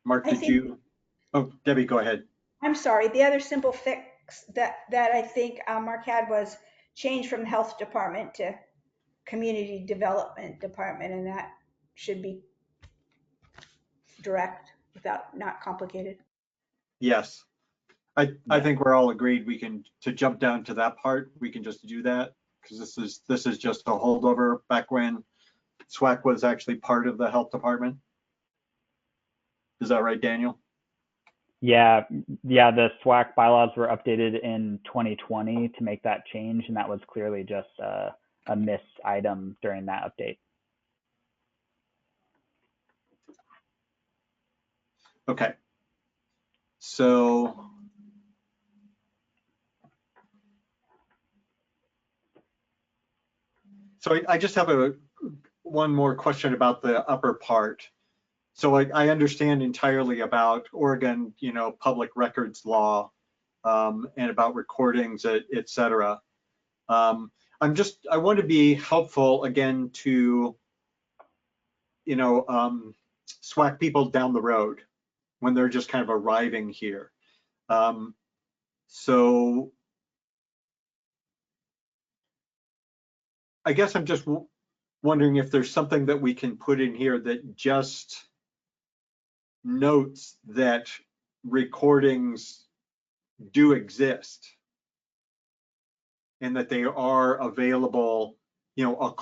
Mark, I did think, you? Oh, Debbie, go ahead. I'm sorry, the other simple fix that I think Mark had was change from health department to community development department, and that should be direct without, not complicated. Yes. I Yeah. think we're all agreed to jump down to that part, we can just do that, because this is just a holdover back when SWAC was actually part of the health department. Is that right, Daniel? Yeah, the SWAC bylaws were updated in 2020 to make that change, and that was clearly just a missed item during that update. Okay. So I just have one more question about the upper part. So I understand entirely about Oregon, you know, public records law, and about recordings, et cetera. I want to be helpful again to, you know, SWAC people down the road when they're just kind of arriving here. So I guess I'm just wondering if there's something that we can put in here that just notes that recordings do exist and that they are available, you know,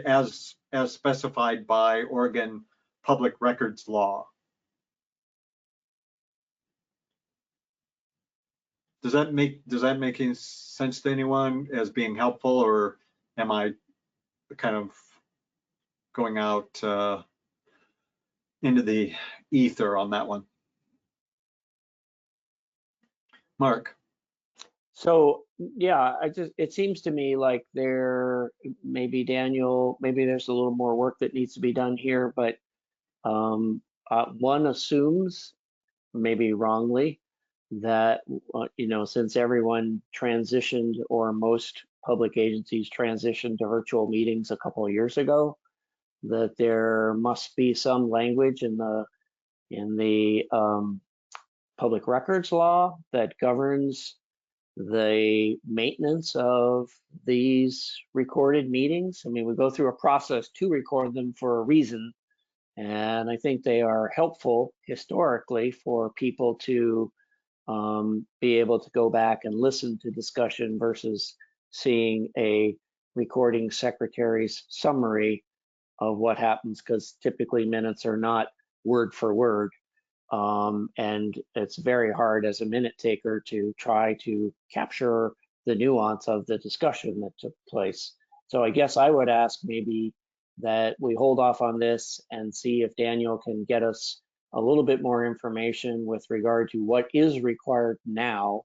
as specified by Oregon public records law. Does that make any sense to anyone as being helpful, or am I kind of going out into the ether on that one? Mark. So yeah, it seems to me like maybe Daniel, maybe there's a little more work that needs to be done here, but One assumes, maybe wrongly, that since everyone transitioned, or most public agencies transitioned to virtual meetings a couple of years ago, that there must be some language in the public records law that governs the maintenance of these recorded meetings. I mean, we go through a process to record them for a reason, and I think they are helpful historically for people to be able to go back and listen to discussion versus seeing a recording secretary's summary of what happens, because typically minutes are not word for word. And it's very hard as a minute taker to try to capture the nuance of the discussion that took place. So I guess I would ask maybe that we hold off on this and see if Daniel can get us a little bit more information with regard to what is required now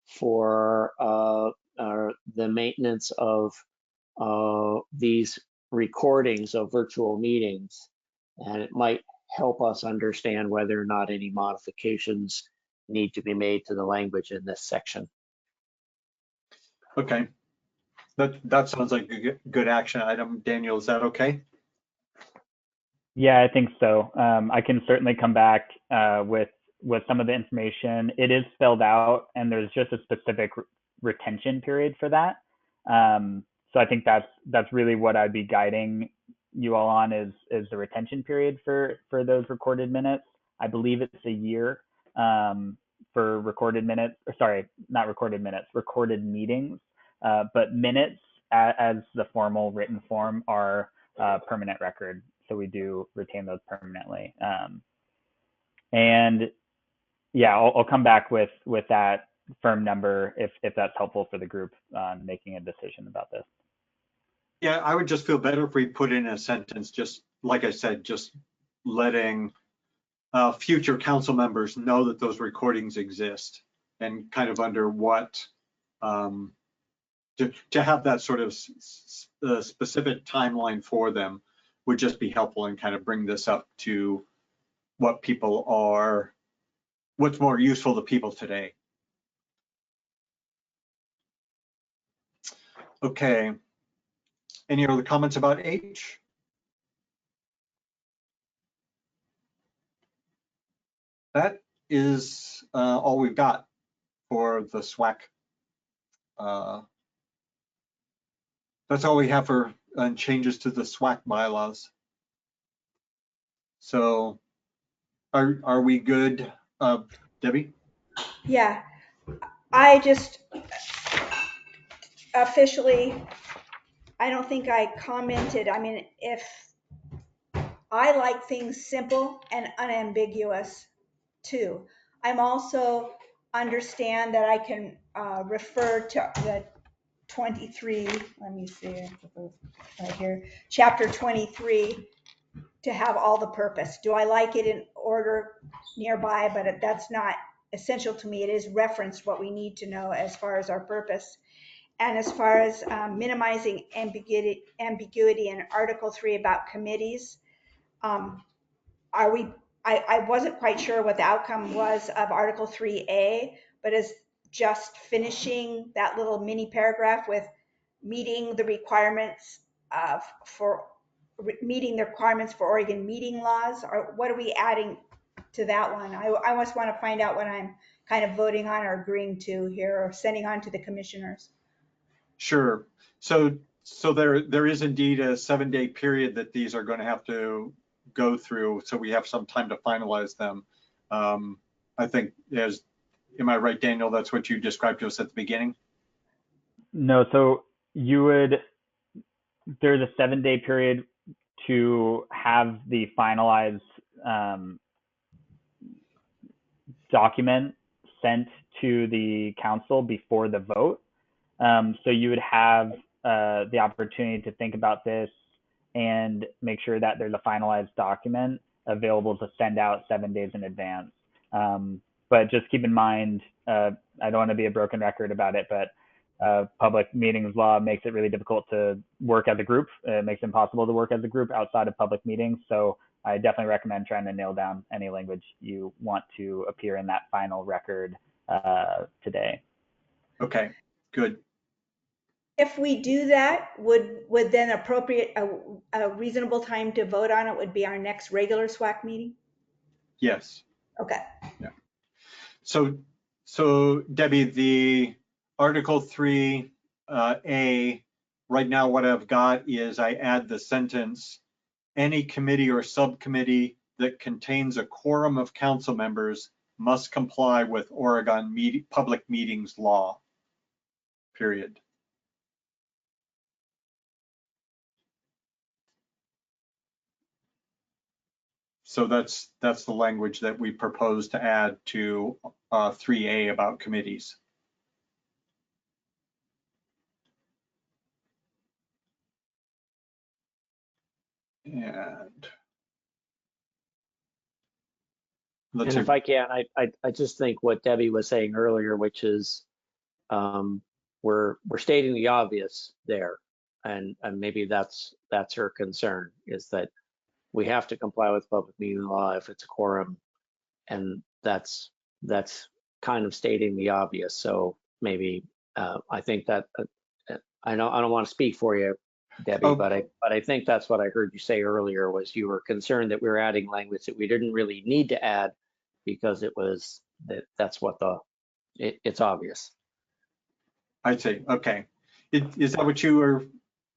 for the maintenance of these recordings of virtual meetings. And it might help us understand whether or not any modifications need to be made to the language in this section. Okay, that sounds like a good action item. Daniel, is that okay? Yeah, I think so. I can certainly come back with some of the information. It is spelled out, and there's just a specific retention period for that. So I think that's really what I'd be guiding you all on is the retention period for those recorded minutes. I believe it's a year for recorded minutes, or sorry, not recorded minutes, recorded meetings. But minutes as the formal written form are permanent record. So we do retain those permanently. And yeah, I'll come back with that firm number if that's helpful for the group on making a decision about this. Yeah, I would just feel better if we put in a sentence, just like I said, just letting future council members know that those recordings exist, and kind of under what, to have that sort of specific timeline for them would just be helpful, and kind of bring this up to what people are, what's more useful to people today. Okay. Any other comments about H? That is all we've got for the SWAC. That's all we have for changes to the SWAC bylaws. So are we good, Debbie? Yeah, I just officially, I don't think I commented. I mean, if I like things simple and unambiguous too. I'm also understand that I can refer to the 23, let me see, right here, chapter 23, to have all the purpose. Do I like it in order nearby? But that's not essential to me. It is referenced what we need to know as far as our purpose. And as far as minimizing ambiguity in Article 3 about committees, I wasn't quite sure what the outcome was of Article 3A, but is just finishing that little mini paragraph with meeting the requirements for Oregon meeting laws, or what are we adding to that one? I just want to find out what I'm kind of voting on or agreeing to here, or sending on to the commissioners. Sure. So there is indeed a 7-day period that these are going to have to go through, so we have some time to finalize them. I think, am I right, Daniel? That's what you described to us at the beginning? No, so there's a 7-day period to have the finalized document sent to the council before the vote. So you would have the opportunity to think about this and make sure that there's a finalized document available to send out 7 days in advance. But just keep in mind, I don't want to be a broken record about it, but public meetings law makes it really difficult to work as a group. It makes it impossible to work as a group outside of public meetings. So I definitely recommend trying to nail down any language you want to appear in that final record today. Okay, good. If we do that, would then a reasonable time to vote on it would be our next regular SWAC meeting? Yes. Okay. Yeah. So Debbie, the Article 3A, right now what I've got is I add the sentence, any committee or subcommittee that contains a quorum of council members must comply with Oregon public meetings law, period. So that's the language that we propose to add to 3A about committees. And And if I can, I just think what Debbie was saying earlier, which is we're stating the obvious there, and maybe that's her concern, is that we have to comply with public meeting law if it's a quorum, and that's kind of stating the obvious. So maybe I think that I don't want to speak for you, Debbie, but I think that's what I heard you say earlier, was you were concerned that we were adding language that we didn't really need to add because it was that's what it's obvious. I see. Okay. Is that what you were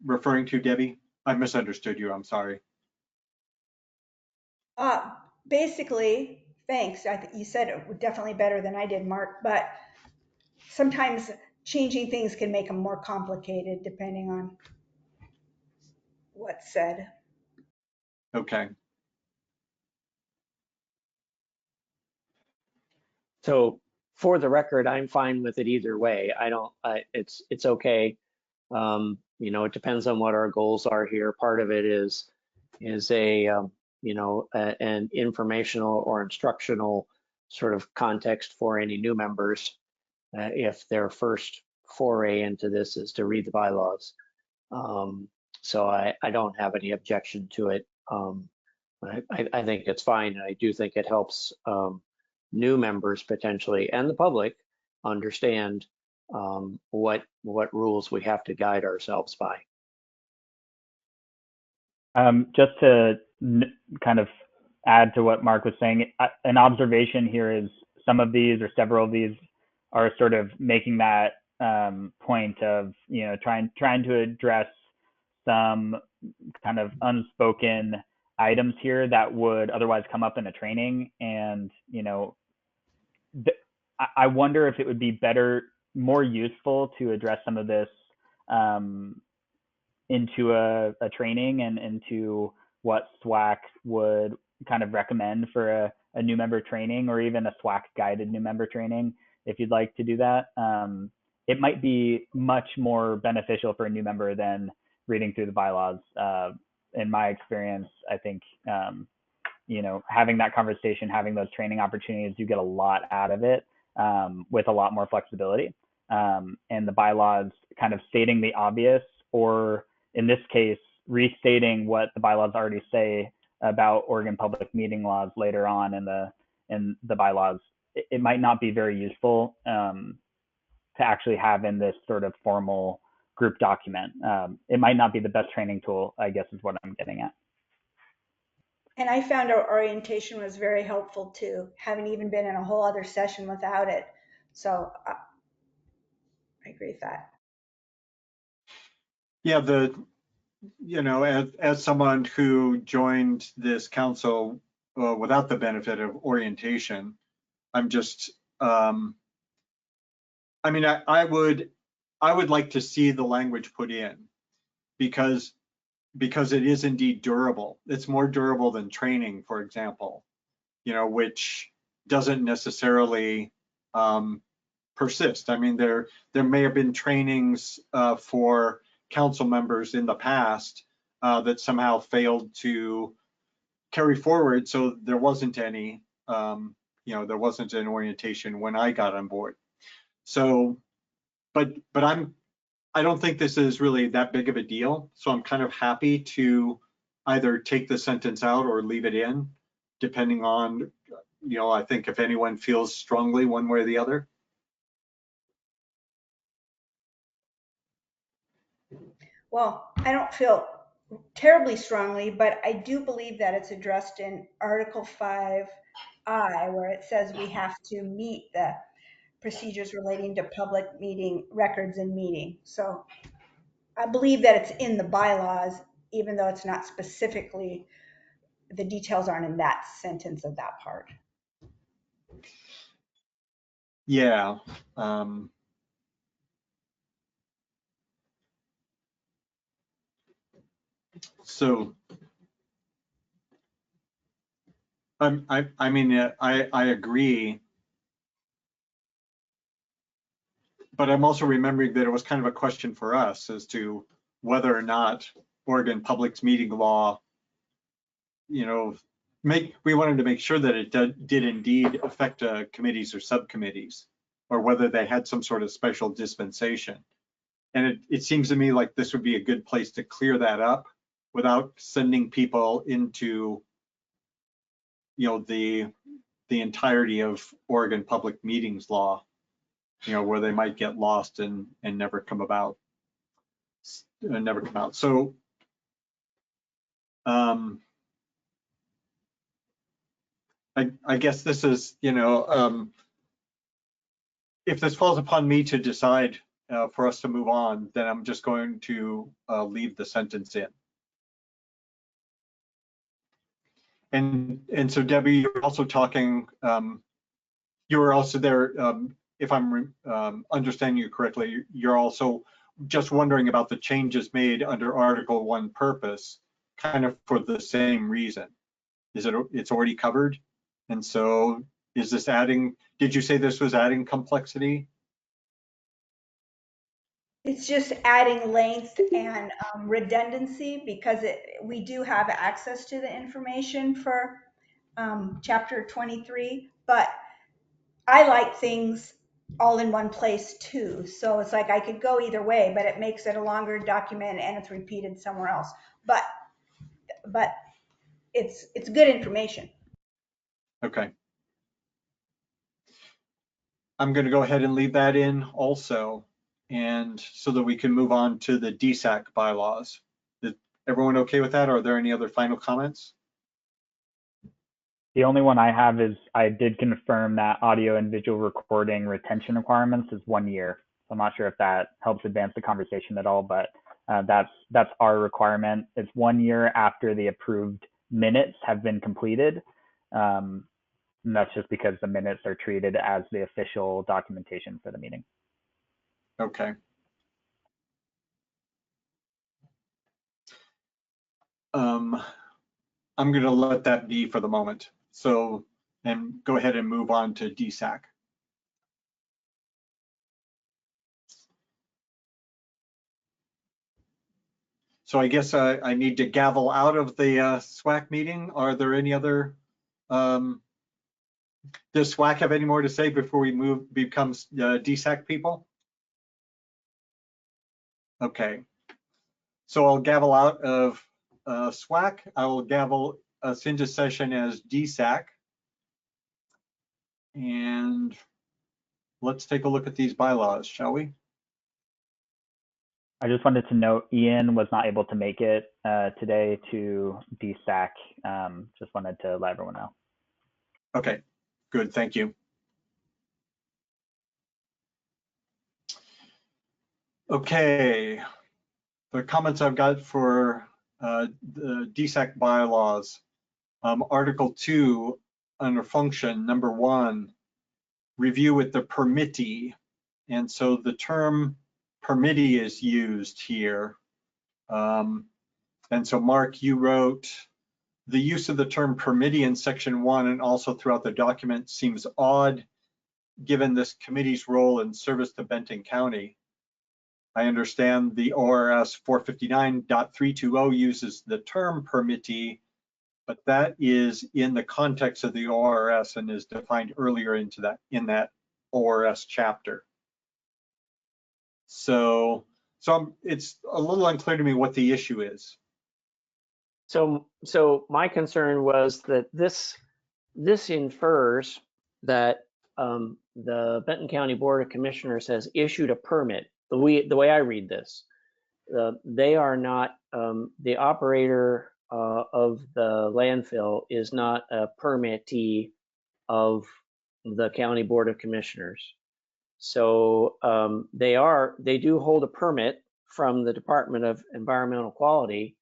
referring to, Debbie? I misunderstood you. I'm sorry. Basically, thanks. You said it definitely better than I did, Mark, but sometimes changing things can make them more complicated depending on what's said. Okay. So for the record, I'm fine with it either way. It's okay. You know, it depends on what our goals are here. Part of it is an informational or instructional sort of context for any new members if their first foray into this is to read the bylaws. So I don't have any objection to it. I think it's fine. I do think it helps new members potentially and the public understand what rules we have to guide ourselves by. Just to kind of add to what Mark was saying, an observation here is some of these or several of these are sort of making that point of, you know, trying to address some kind of unspoken items here that would otherwise come up in a training. And, you know, I wonder if it would be more useful to address some of this into a training and into what SWAC would kind of recommend for a new member training, or even a SWAC guided new member training, if you'd like to do that. It might be much more beneficial for a new member than reading through the bylaws. In my experience, I think, you know, having that conversation, having those training opportunities, you get a lot out of it with a lot more flexibility. And the bylaws kind of stating the obvious, or in this case, restating what the bylaws already say about Oregon public meeting laws later on in the bylaws, it might not be very useful to actually have in this sort of formal group document. It might not be the best training tool, I guess is what I'm getting at. And I found our orientation was very helpful too, having even been in a whole other session without it. So I agree with that. Yeah, you know, as someone who joined this council without the benefit of orientation, I'm just, I mean, I would like to see the language put in because it is indeed durable. It's more durable than training, for example, you know, which doesn't necessarily persist. I mean, there may have been trainings for council members in the past that somehow failed to carry forward, so there wasn't any, you know, there wasn't an orientation when I got on board. So, but I don't think this is really that big of a deal. So I'm kind of happy to either take the sentence out or leave it in, depending on, I think if anyone feels strongly one way or the other. Well, I don't feel terribly strongly, but I do believe that it's addressed in Article 5I, where it says we have to meet the procedures relating to public meeting records and meeting. So I believe that it's in the bylaws, even though it's not specifically, the details aren't in that sentence of that part. Yeah. So I mean, I agree, but I'm also remembering that it was kind of a question for us as to whether or not Oregon Public Meeting Law, we wanted to make sure that it did indeed affect committees or subcommittees, or whether they had some sort of special dispensation. And it seems to me like this would be a good place to clear that up without sending people into, the entirety of Oregon Public Meetings Law, where they might get lost and never come about, never come out. So, I guess this is, if this falls upon me to decide for us to move on, then I'm just going to leave the sentence in. And so Debbie, you're also talking, you were also there, if I'm understanding you correctly, you're also just wondering about the changes made under Article 1 purpose, kind of for the same reason. It's already covered? And so is this adding, did you say this was adding complexity? It's just adding length and redundancy, because we do have access to the information for chapter 23, but I like things all in one place too. So it's like I could go either way, but it makes it a longer document and it's repeated somewhere else. But it's good information. Okay. I'm going to go ahead and leave that in also, and so that we can move on to the DSAC bylaws. Is everyone okay with that? Are there any other final comments? The only one I have is I did confirm that audio and visual recording retention requirements is 1 year. So I'm not sure if that helps advance the conversation at all, but that's our requirement. It's 1 year after the approved minutes have been completed. And that's just because the minutes are treated as the official documentation for the meeting. Okay. I'm going to let that be for the moment. So, and go ahead and move on to DSAC. So I guess I need to gavel out of the SWAC meeting. Are there any other, does SWAC have any more to say before we become DSAC people? Okay. So I'll gavel out of SWAC. I will gavel us into session as DSAC. And let's take a look at these bylaws, shall we? I just wanted to note Ian was not able to make it today to DSAC. Just wanted to let everyone know. Okay, good, thank you. Okay, the comments I've got for the DSAC bylaws. Article 2, under function, number 1, review with the permittee. And so the term permittee is used here. And so Mark, you wrote, the use of the term permittee in section 1 and also throughout the document seems odd given this committee's role in service to Benton County. I understand the ORS 459.320 uses the term permittee, but that is in the context of the ORS and is defined earlier in that ORS chapter. So it's a little unclear to me what the issue is. So my concern was that this infers that the Benton County Board of Commissioners has issued a permit. The way I read this, they are not, the operator of the landfill is not a permittee of the County Board of Commissioners. So they do hold a permit from the Department of Environmental Quality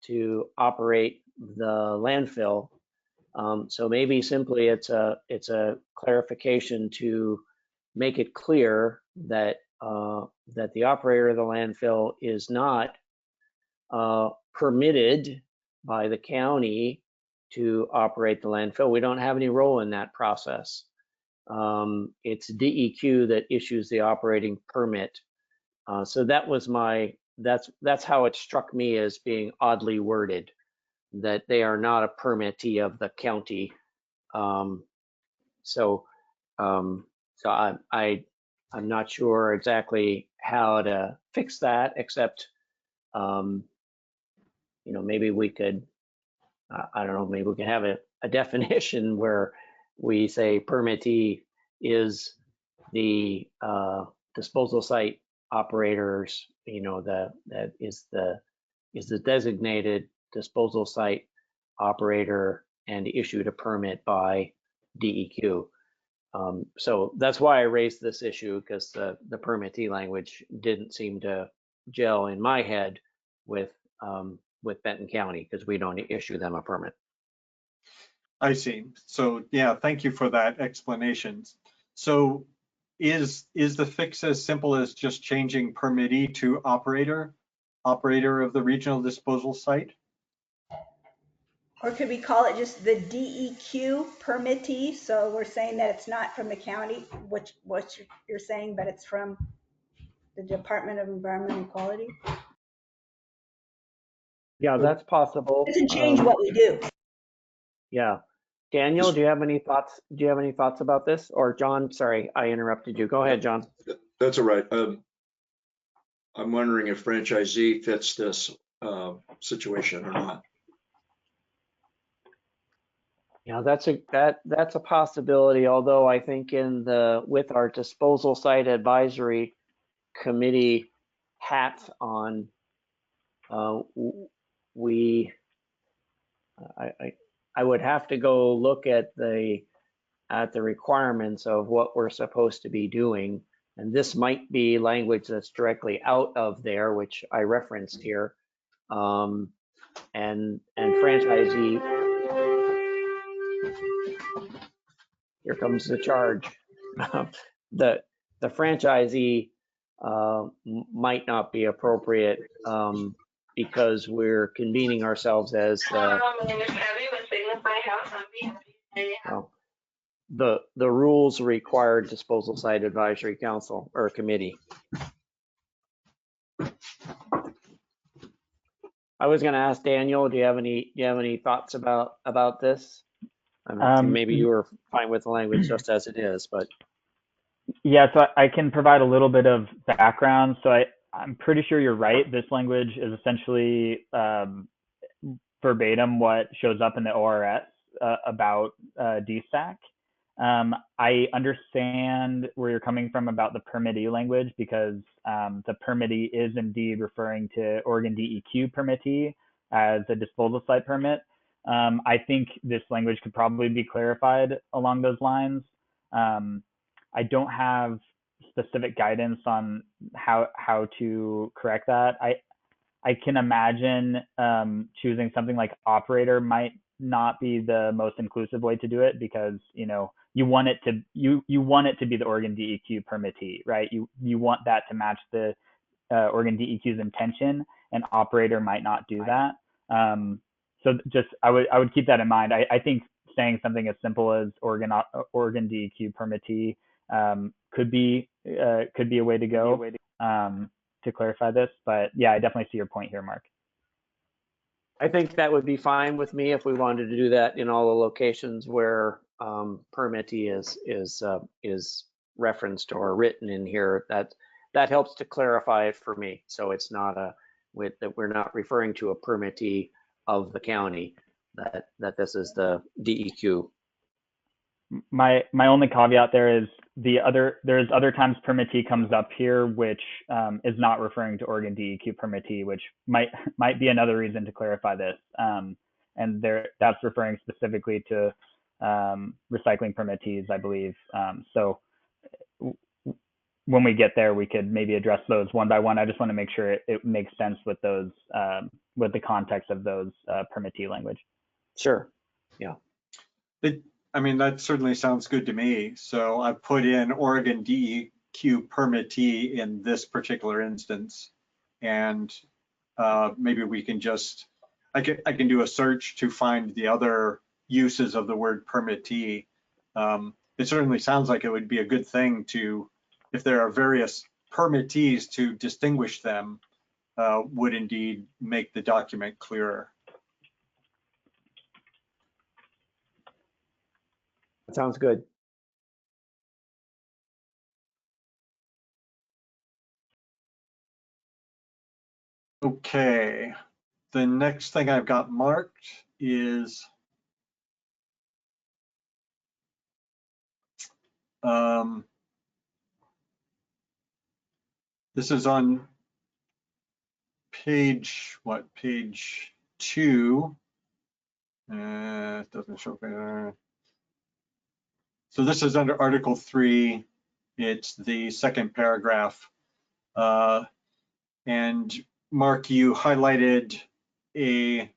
to operate the landfill. So maybe simply it's a clarification to make it clear that that the operator of the landfill is not permitted by the county to operate the landfill. We don't have any role in that process. It's DEQ that issues the operating permit. So that was that's how it struck me as being oddly worded, that they are not a permittee of the county. So I'm not sure exactly how to fix that, except, maybe we could, I don't know, maybe we can have a definition where we say permittee is the disposal site operators, that is the designated disposal site operator and issued a permit by DEQ. So that's why I raised this issue, because the permittee language didn't seem to gel in my head with Benton County, because we don't issue them a permit. I see. So yeah, thank you for that explanation. So is the fix as simple as just changing permittee to operator of the regional disposal site? Or could we call it just the DEQ permittee? So we're saying that it's not from the county, which what you're saying, but it's from the Department of Environmental Quality. Yeah, that's possible. It doesn't change what we do. Yeah. Daniel, do you have any thoughts? Do you have any thoughts about this? Or John, sorry, I interrupted you. Go ahead, John. That's all right. I'm wondering if franchisee fits this situation or not. Yeah, that's a possibility. Although I think with our disposal site advisory committee hats on, I would have to go look at the requirements of what we're supposed to be doing, and this might be language that's directly out of there, which I referenced here, and franchisee. Here comes the charge. The franchisee might not be appropriate because we're convening ourselves as the rules require disposal site advisory council or committee. I was going to ask Daniel, do you have any thoughts about this? Maybe you were fine with the language just as it is, but. Yeah, so I can provide a little bit of background. So I'm pretty sure you're right. This language is essentially verbatim what shows up in the ORS about DSAC. I understand where you're coming from about the permittee language, because the permittee is indeed referring to Oregon DEQ permittee as a disposal site permit. I think this language could probably be clarified along those lines. I don't have specific guidance on how to correct that. I can imagine choosing something like operator might not be the most inclusive way to do it, because you want it to be the Oregon DEQ permittee, right? You want that to match the Oregon DEQ's intention, and operator might not do that. So just I would keep that in mind. I think saying something as simple as Oregon DEQ permittee could be a way to go to clarify this. But yeah, I definitely see your point here, Mark. I think that would be fine with me if we wanted to do that in all the locations where permittee is referenced or written in here. That helps to clarify it for me. So it's not that we're not referring to a permittee of the county that this is the DEQ. My only caveat there is there's other times permittee comes up here, which is not referring to Oregon DEQ permittee, which might be another reason to clarify this. And that's referring specifically to recycling permittees, I believe. So when we get there, we could maybe address those one by one. I just want to make sure it makes sense with those, with the context of those permittee language. Sure. Yeah. I mean, that certainly sounds good to me. So I put in Oregon DEQ permittee in this particular instance, and maybe we can just, I can do a search to find the other uses of the word permittee. It certainly sounds like it would be a good thing to, if there are various permittees, to distinguish them, would indeed make the document clearer. That sounds good. Okay, the next thing I've got marked is this is on page 2. It doesn't show there. So this is under Article 3. It's the second paragraph. And Mark, you highlighted the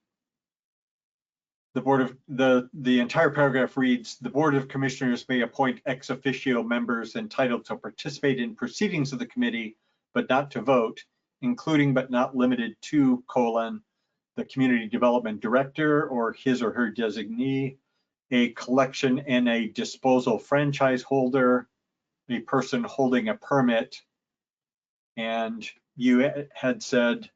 entire paragraph reads, the Board of Commissioners may appoint ex officio members entitled to participate in proceedings of the committee, but not to vote, including but not limited to, the Community Development Director or his or her designee, a collection and a disposal franchise holder, a person holding a permit. And you had said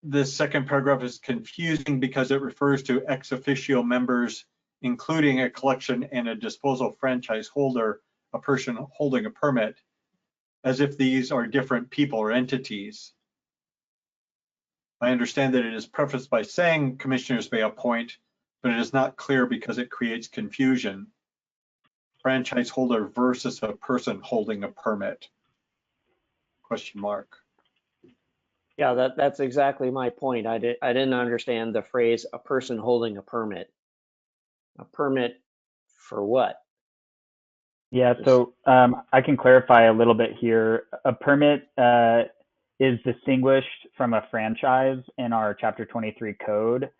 this second paragraph is confusing because it refers to ex officio members, including a collection and a disposal franchise holder, a person holding a permit, as if these are different people or entities. I understand that it is prefaced by saying commissioners may appoint, but it is not clear because it creates confusion. Franchise holder versus a person holding a permit? Question mark. Yeah, that's exactly my point. I didn't understand the phrase "a person holding a permit." A permit for what? Yeah, so I can clarify a little bit here. A permit is distinguished from a franchise in our Chapter 23 code,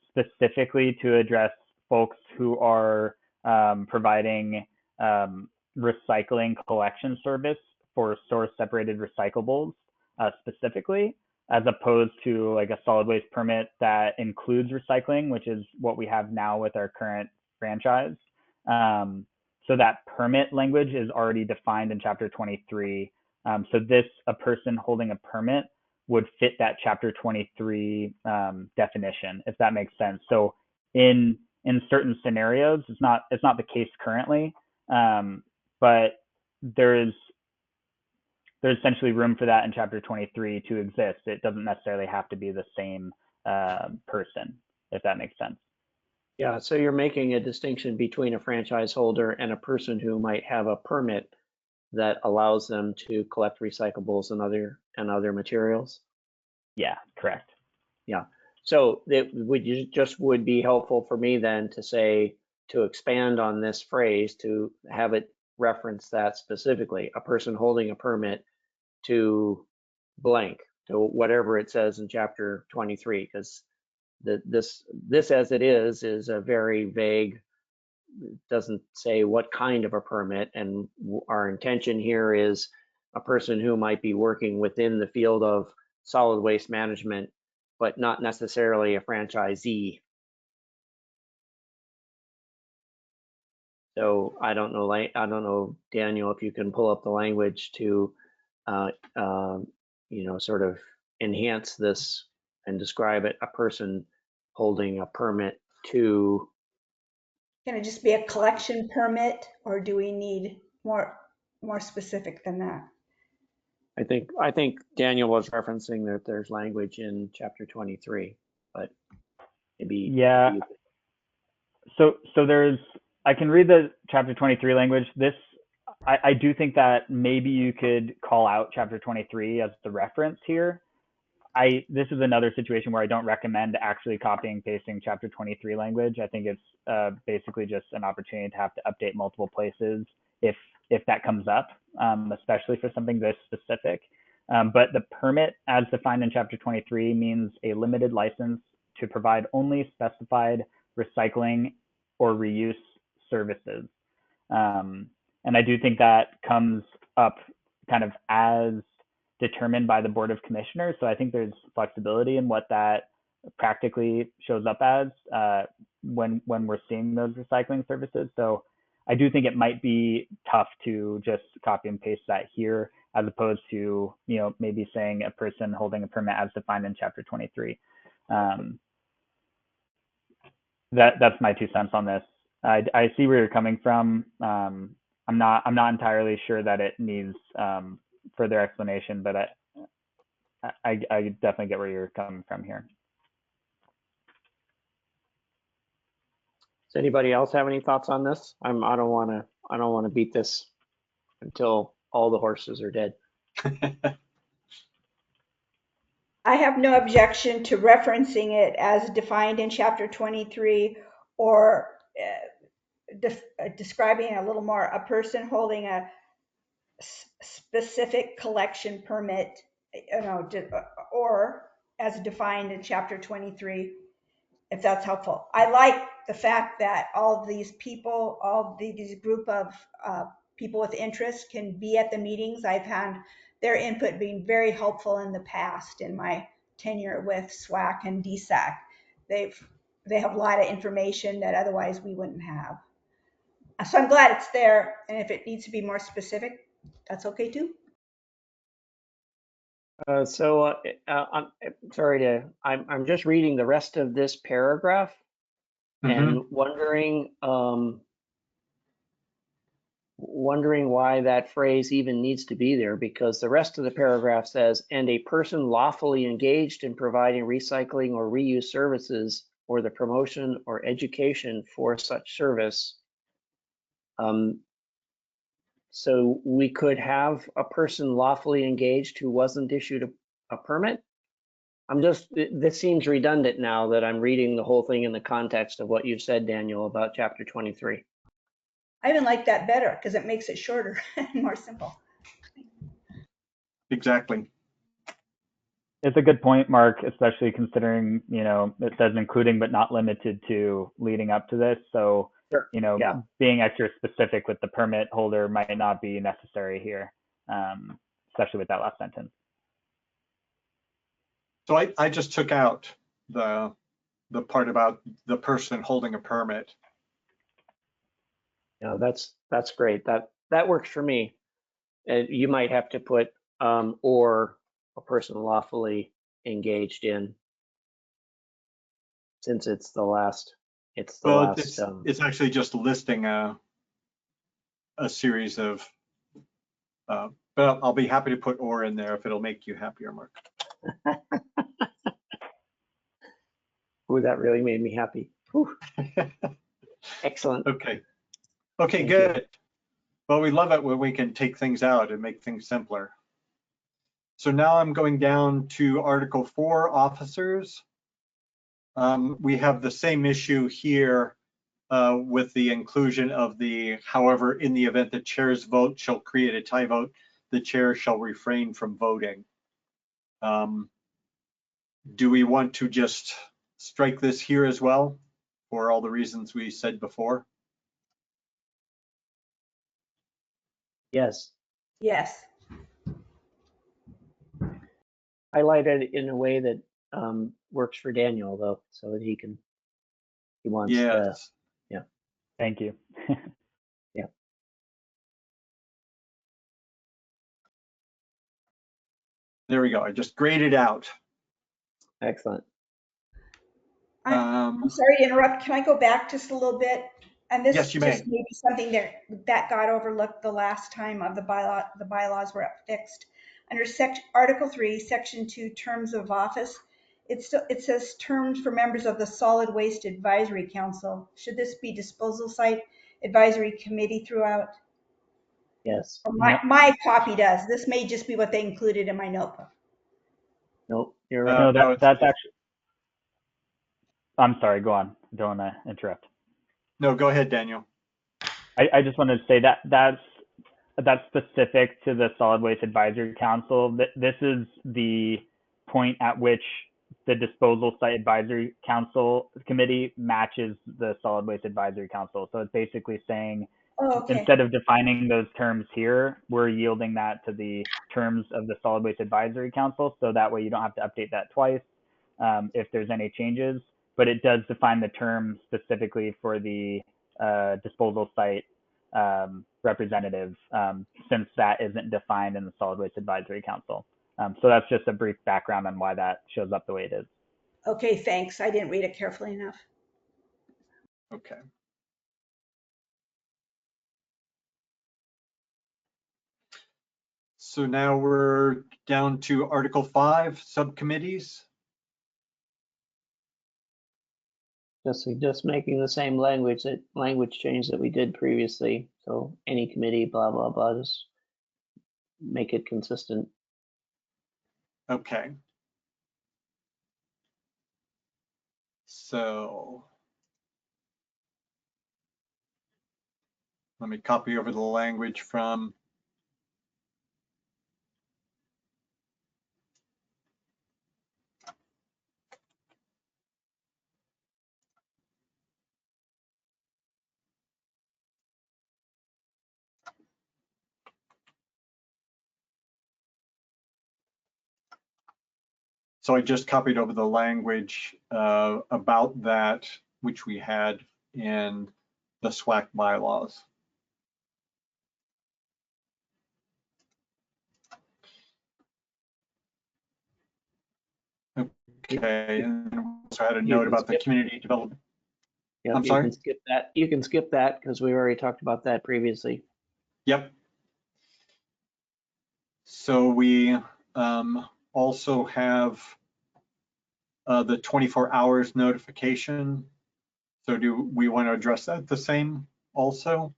specifically to address folks who are providing recycling collection service for source separated recyclables specifically, as opposed to like a solid waste permit that includes recycling, which is what we have now with our current franchise. So that permit language is already defined in Chapter 23. So a person holding a permit would fit that Chapter 23 definition, if that makes sense. So in certain scenarios, it's not the case currently, but there's essentially room for that in Chapter 23 to exist. It doesn't necessarily have to be the same person, if that makes sense. Yeah, so you're making a distinction between a franchise holder and a person who might have a permit that allows them to collect recyclables and other materials. Yeah, correct. Yeah, so it would be helpful for me then to say, to expand on this phrase, to have it reference that specifically, a person holding a permit to blank, to whatever it says in Chapter 23, because this as it is a very vague, doesn't say what kind of a permit, and our intention here is a person who might be working within the field of solid waste management, but not necessarily a franchisee. So I don't know, Daniel, if you can pull up the language to sort of enhance this and describe it, a person holding a permit to. Can it just be a collection permit, or do we need more specific than that? I think Daniel was referencing that there's language in Chapter 23. but maybe. Yeah. maybe So there's, I can read the chapter 23 language. I do think that maybe you could call out chapter 23 as the reference here. This is another situation where I don't recommend actually copying pasting chapter 23 language. I think it's basically just an opportunity to have to update multiple places if that comes up, especially for something this specific. But the permit as defined in chapter 23 means a limited license to provide only specified recycling or reuse services. And I do think that comes up kind of as determined by the Board of Commissioners. So I think there's flexibility in what that practically shows up as when we're seeing those recycling services. So I do think it might be tough to just copy and paste that here, as opposed to, you know, maybe saying a person holding a permit as defined in chapter 23. That's my 2 cents on this. I see where you're coming from. I'm not entirely sure that it needs further explanation, but I definitely get where you're coming from here. Does anybody else have any thoughts on this? I don't want to beat this until all the horses are dead. I have no objection to referencing it as defined in chapter 23, or describing a little more, a person holding a specific collection permit, you know, or as defined in chapter 23, if that's helpful. I like the fact that all of these people, all these group of people with interest can be at the meetings. I've had their input being very helpful in the past in my tenure with SWAC and DSAC. They have a lot of information that otherwise we wouldn't have. So I'm glad it's there, and if it needs to be more specific, that's okay too. I'm sorry to, I'm just reading the rest of this paragraph and wondering why that phrase even needs to be there, because the rest of the paragraph says, and a person lawfully engaged in providing recycling or reuse services or the promotion or education for such service. So we could have a person lawfully engaged who wasn't issued a permit. This seems redundant now that I'm reading the whole thing in the context of what you've said, Daniel, about chapter 23. I even like that better because it makes it shorter and more simple. Exactly. It's a good point, Mark, especially considering, you know, it says including but not limited to leading up to this. So, Sure. You know, Yeah. Being extra specific with the permit holder might not be necessary here, especially with that last sentence. So I just took out the part about the person holding a permit. No, that's great. That works for me. You might have to put or a person lawfully engaged in, since it's the last. It's actually just listing a series of. But I'll be happy to put or in there if it'll make you happier, Mark. Ooh, that really made me happy. Excellent. Okay, Thank good. you. Well, we love it when we can take things out and make things simpler. So now I'm going down to Article 4, officers. We have the same issue here with the inclusion of the, however, in the event the chair's vote shall create a tie vote, the chair shall refrain from voting. Do we want to just strike this here as well for all the reasons we said before? Yes. Yes. Highlight it in a way that works for Daniel, though, so that he wants to. Yeah. Thank you. Yeah. There we go. I just graded out. Excellent. I'm sorry to interrupt. Can I go back just a little bit? And this Yes, you just may. may be something that got overlooked the last time of the bylaws were fixed. Under Article 3, Section 2, Terms of Office, it says terms for members of the Solid Waste Advisory Council. Should this be Disposal Site Advisory Committee throughout? Yes. Or my copy does. This may just be what they included in my notebook. Nope, you're right. No, No, that's actually, I'm sorry, go on. Don't want to interrupt. no, go ahead, Daniel. I just wanted to say that that's specific to the Solid Waste Advisory Council. This is the point at which the Disposal Site Advisory Council Committee matches the Solid Waste Advisory Council. So it's basically saying, Oh, okay. instead of defining those terms here, we're yielding that to the terms of the Solid Waste Advisory Council. So that way you don't have to update that twice if there's any changes. But it does define the term specifically for the disposal site representative, since that isn't defined in the Solid Waste Advisory Council. So that's just a brief background on why that shows up the way it is. Okay, thanks. I didn't read it carefully enough. Okay. So now we're down to Article 5, subcommittees. Just making the same language change that we did previously. So any committee, blah, blah, blah, just make it consistent. Okay. So let me copy over the language from So I just copied over the language about that, which we had in the SWAC bylaws. Okay, and also had a note about the community development. Yep, I'm sorry? You can skip that. You can skip that because we already talked about that previously. Yep. So we also have the 24 hours notification. So do we want to address that the same also?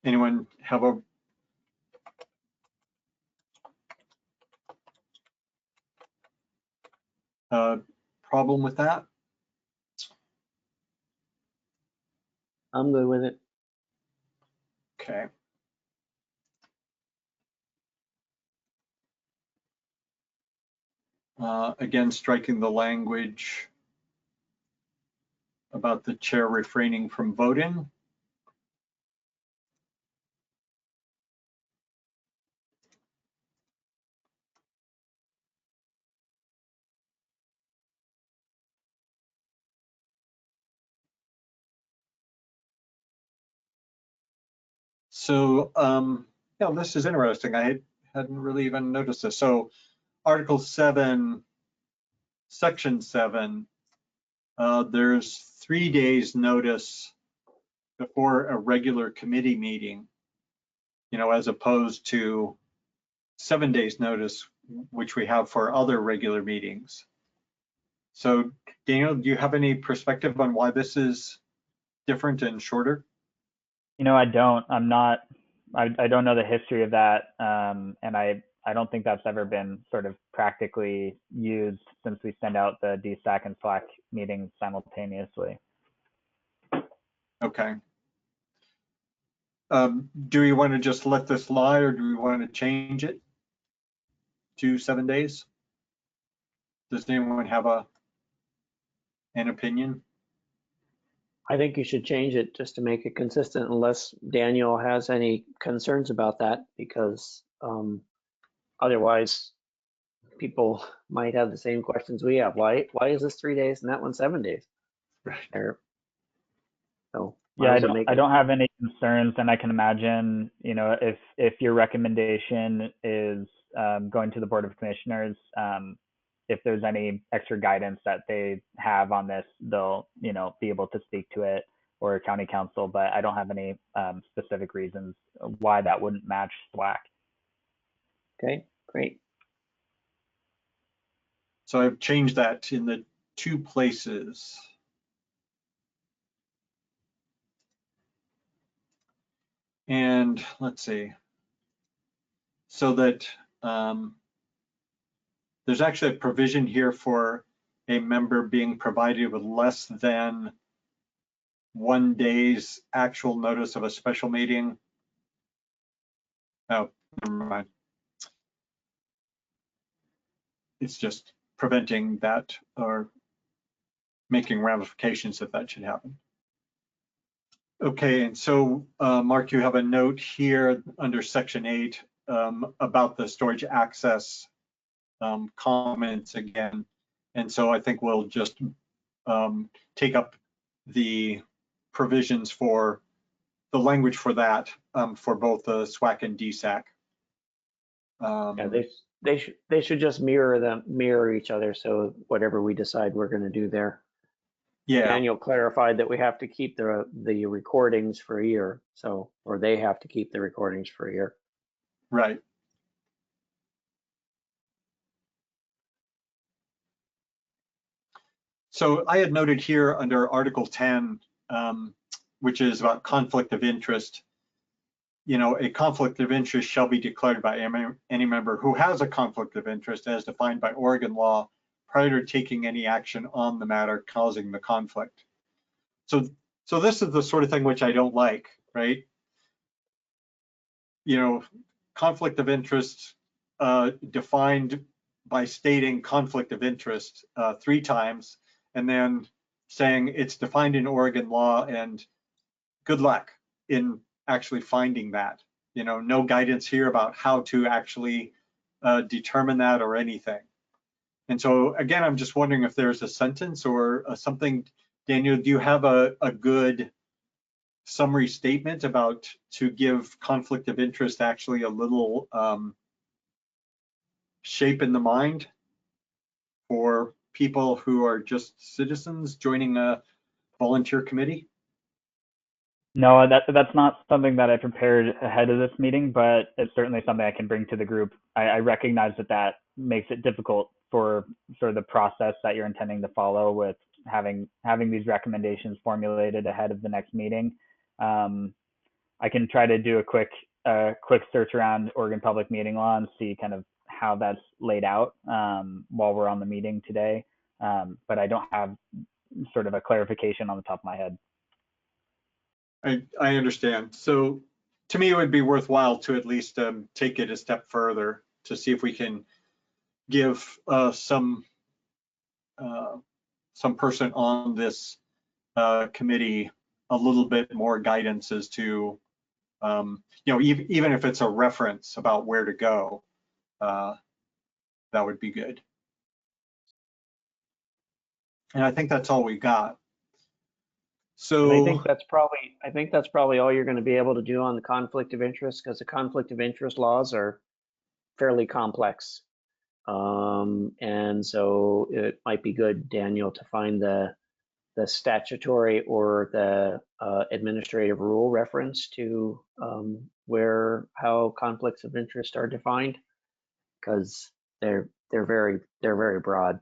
Anyone have a problem with that? I'm good with it. Okay. Again, striking the language about the chair refraining from voting. So, yeah, this is interesting. I hadn't really even noticed this. So Article 7, Section 7, there's 3 days notice before a regular committee meeting, as opposed to 7 days notice, which we have for other regular meetings. So Daniel, do you have any perspective on why this is different and shorter? I don't. I don't know the history of that, and I don't think that's ever been sort of practically used since we send out the DSAC and SWAC meetings simultaneously. Okay. Do we want to just let this lie, or do we want to change it to 7 days? Does anyone have an opinion? I think you should change it just to make it consistent, unless Daniel has any concerns about that, because otherwise people might have the same questions we have. Why is this 3 days and that one 7 days? Right. So yeah, I don't have any concerns, and I can imagine, if your recommendation is going to the Board of Commissioners, if there's any extra guidance that they have on this, they'll, be able to speak to it, or county council, but I don't have any specific reasons why that wouldn't match SWAC. Okay, Great. So I've changed that in the 2 places. And let's see, so that there's actually a provision here for a member being provided with less than 1 day's actual notice of a special meeting. Oh, never mind. It's just preventing that or making ramifications if that should happen. Okay, and so Mark, you have a note here under section 8 about the storage access comments again. And so I think we'll just take up the provisions for the language for that for both the SWAC and DSAC. Yeah, they should just mirror each other. So whatever we decide we're going to do there. Yeah. Daniel clarified that we have to keep the recordings for a year. So, or they have to keep the recordings for a year. Right. So I had noted here under Article 10, which is about conflict of interest. You know, a conflict of interest shall be declared by any member who has a conflict of interest as defined by Oregon law prior to taking any action on the matter causing the conflict. So this is the sort of thing which I don't like, right? You know, conflict of interest defined by stating conflict of interest 3 times and then saying it's defined in Oregon law and good luck in actually finding that. You know, no guidance here about how to actually determine that or anything. And so again, I'm just wondering if there's a sentence or something. Daniel, do you have a good summary statement about to give conflict of interest actually a little shape in the mind for people who are just citizens joining a volunteer committee? No, that's not something that I prepared ahead of this meeting, but it's certainly something I can bring to the group. I recognize that makes it difficult for sort of the process that you're intending to follow with having these recommendations formulated ahead of the next meeting. I can try to do a quick search around Oregon Public Meeting Law and see kind of how that's laid out while we're on the meeting today, but I don't have sort of a clarification on the top of my head. I understand. So to me, it would be worthwhile to at least take it a step further to see if we can give some person on this committee a little bit more guidance as to, you know, even if it's a reference about where to go, that would be good. And I think that's all we got. So and I think that's probably all you're going to be able to do on the conflict of interest, because the conflict of interest laws are fairly complex. And so it might be good, Daniel, to find the statutory or the administrative rule reference to how conflicts of interest are defined, because they're very broad.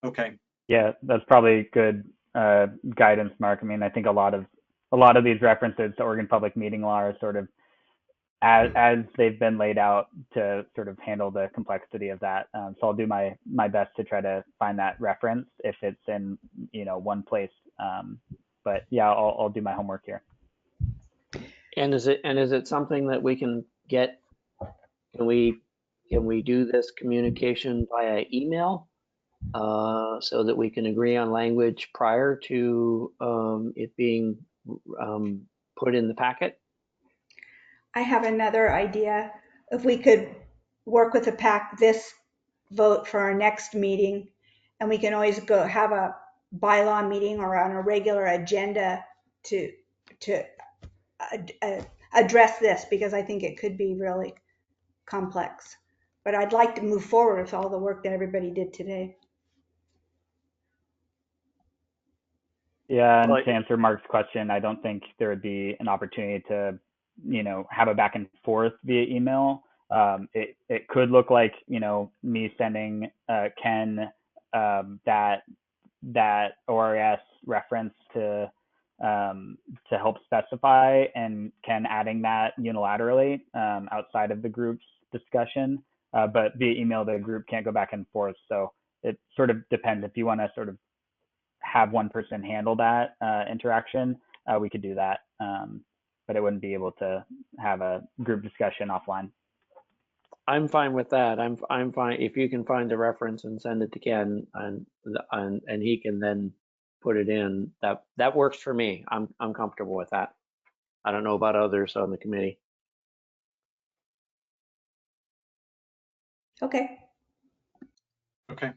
okay. Yeah, that's probably good guidance, Mark. I mean, I think a lot of these references to Oregon Public Meeting Law are sort of as they've been laid out to sort of handle the complexity of that. So I'll do my best to try to find that reference if it's in, you know, one place. But yeah, I'll do my homework here. And is it something that we can get? Can we do this communication via email so that we can agree on language prior to it being put in the packet? I have another idea. If we could work with the PAC this vote for our next meeting, and we can always go have a bylaw meeting or on a regular agenda to address this, because I think it could be really complex. But I'd like to move forward with all the work that everybody did today. Yeah, and Well, to answer Mark's question, I don't think there would be an opportunity to have a back and forth via email. It could look like, me sending Ken that ORS reference to help specify, and Ken adding that unilaterally outside of the group's discussion. But via email, the group can't go back and forth. So it sort of depends. If you want to sort of have one person handle that interaction, we could do that. But it wouldn't be able to have a group discussion offline. I'm fine with that. I'm fine if you can find the reference and send it to Ken, and he can then put it in. That works for me. I'm comfortable with that. I don't know about others on the committee. Okay. Okay.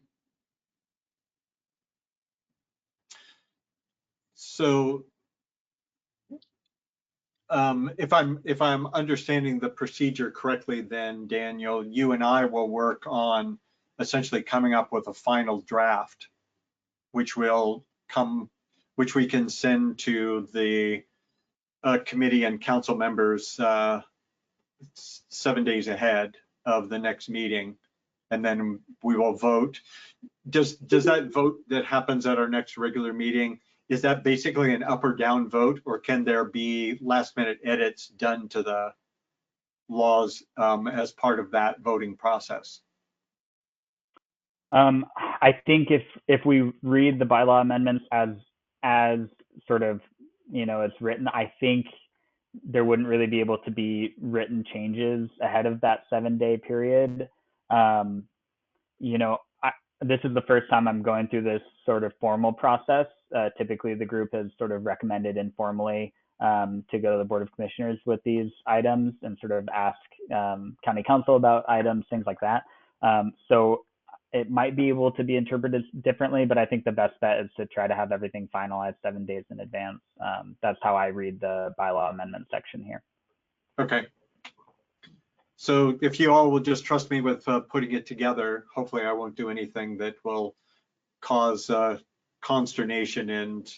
So if I'm understanding the procedure correctly, then Daniel, you and I will work on essentially coming up with a final draft, which we can send to the committee and council members 7 days ahead of the next meeting, and then we will vote. Does that vote that happens at our next regular meeting, is that basically an up or down vote, or can there be last minute edits done to the laws as part of that voting process? I think if we read the bylaw amendments as sort of, it's written, I think there wouldn't really be able to be written changes ahead of that 7-day period. This is the first time I'm going through this sort of formal process. Typically, the group has sort of recommended informally to go to the Board of Commissioners with these items and sort of ask County Council about items, things like that. So it might be able to be interpreted differently, but I think the best bet is to try to have everything finalized 7 days in advance. That's how I read the bylaw amendment section here. Okay. So if you all will just trust me with putting it together, hopefully I won't do anything that will cause consternation and,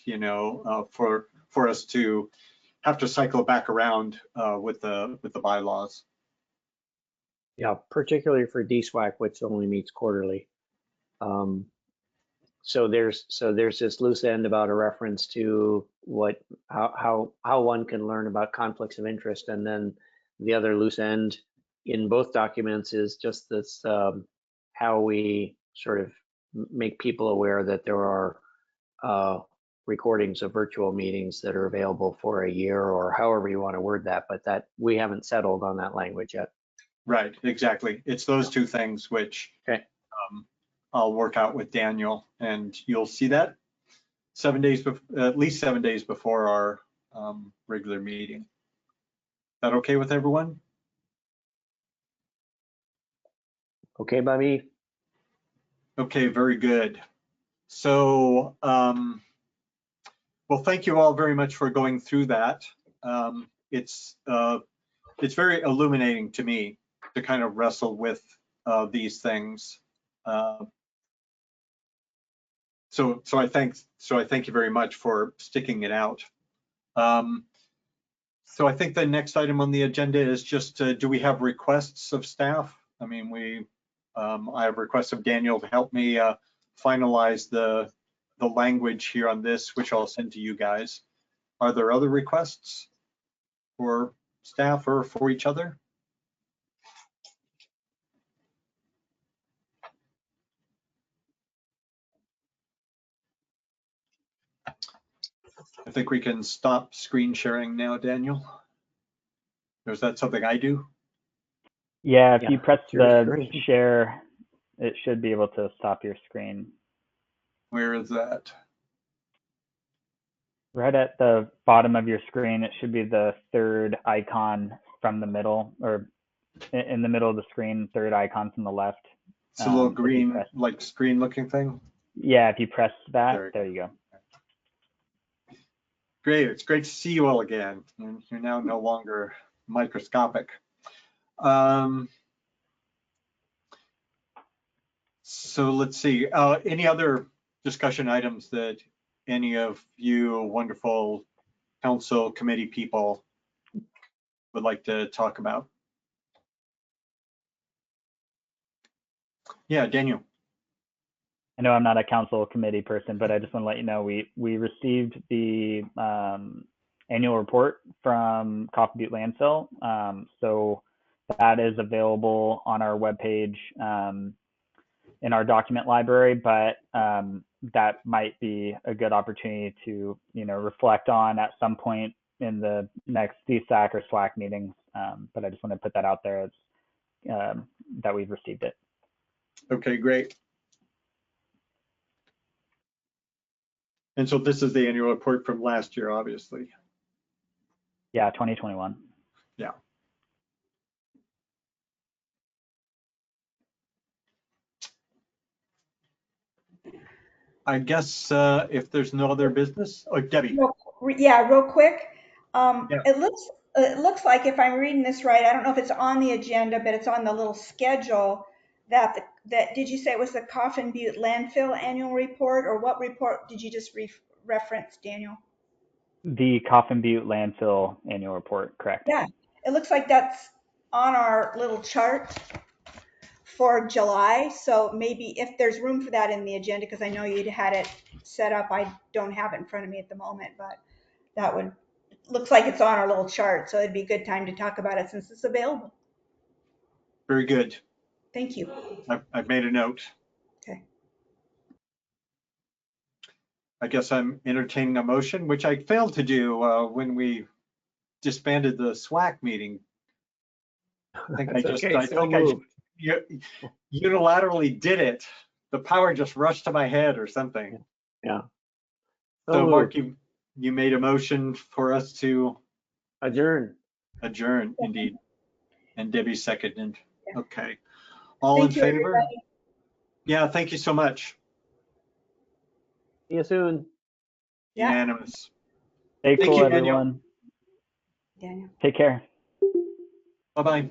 for us to have to cycle back around with the bylaws. Yeah, particularly for DSWAC, which only meets quarterly. So there's this loose end about a reference to how one can learn about conflicts of interest, and then the other loose end in both documents is just this how we sort of make people aware that there are recordings of virtual meetings that are available for a year, or however you want to word that, but that we haven't settled on that language yet. Right, exactly. It's those two things which I'll work out with Daniel, and you'll see that 7 days, at least 7 days before our regular meeting. Is that okay with everyone? Okay by me. Okay, very good. So, well, thank you all very much for going through that. It's very illuminating to me to kind of wrestle with these things. So I thank you very much for sticking it out. So I think the next item on the agenda is just do we have requests of staff? I mean, I have requests of Daniel to help me finalize the language here on this, which I'll send to you guys. Are there other requests for staff or for each other? I think we can stop screen sharing now, Daniel. Or is that something I do? Yeah, if you press the screen. share, it should be able to stop your screen. Where is that? Right at the bottom of your screen, it should be the third icon from the middle, or in the middle of the screen, third icon from the left. It's a little green, like screen looking thing? Yeah, if you press that, there you go. Great, it's great to see you all again. You're now no longer microscopic. So let's see, any other discussion items that any of you wonderful council committee people would like to talk about? Yeah, Daniel. I know I'm not a council committee person, but I just want to let you know we received the annual report from Coffee Butte Landfill. So that is available on our webpage in our document library, but that might be a good opportunity to reflect on at some point in the next DSAC or SWAC meetings. But I just want to put that out there as, that we've received it. Okay, great. And so this is the annual report from last year, obviously. Yeah, 2021. Yeah. I guess if there's no other business, oh, Debbie. Real quick. Yeah. It looks like, if I'm reading this right, I don't know if it's on the agenda, but it's on the little schedule that did you say it was the Coffin Butte Landfill annual report, or what report did you just reference, Daniel? The Coffin Butte Landfill annual report, correct? Yeah, it looks like that's on our little chart for July. So maybe if there's room for that in the agenda, because I know you'd had it set up. I don't have it in front of me at the moment, but that would, looks like it's on our little chart. So it'd be a good time to talk about it since it's available. Very good. Thank you. I've made a note. Okay. I guess I'm entertaining a motion, which I failed to do when we disbanded the SWAC meeting. I think I just unilaterally did it. The power just rushed to my head or something. Yeah. So Mark, you made a motion for us to adjourn. Adjourn, indeed. And Debbie seconded. Yeah. Okay. All Thank in you, favor? everybody. Yeah, thank you so much. See you soon. Yeah. Unanimous. Stay Thank cool, you, everyone. Daniel. Take care. Bye-bye.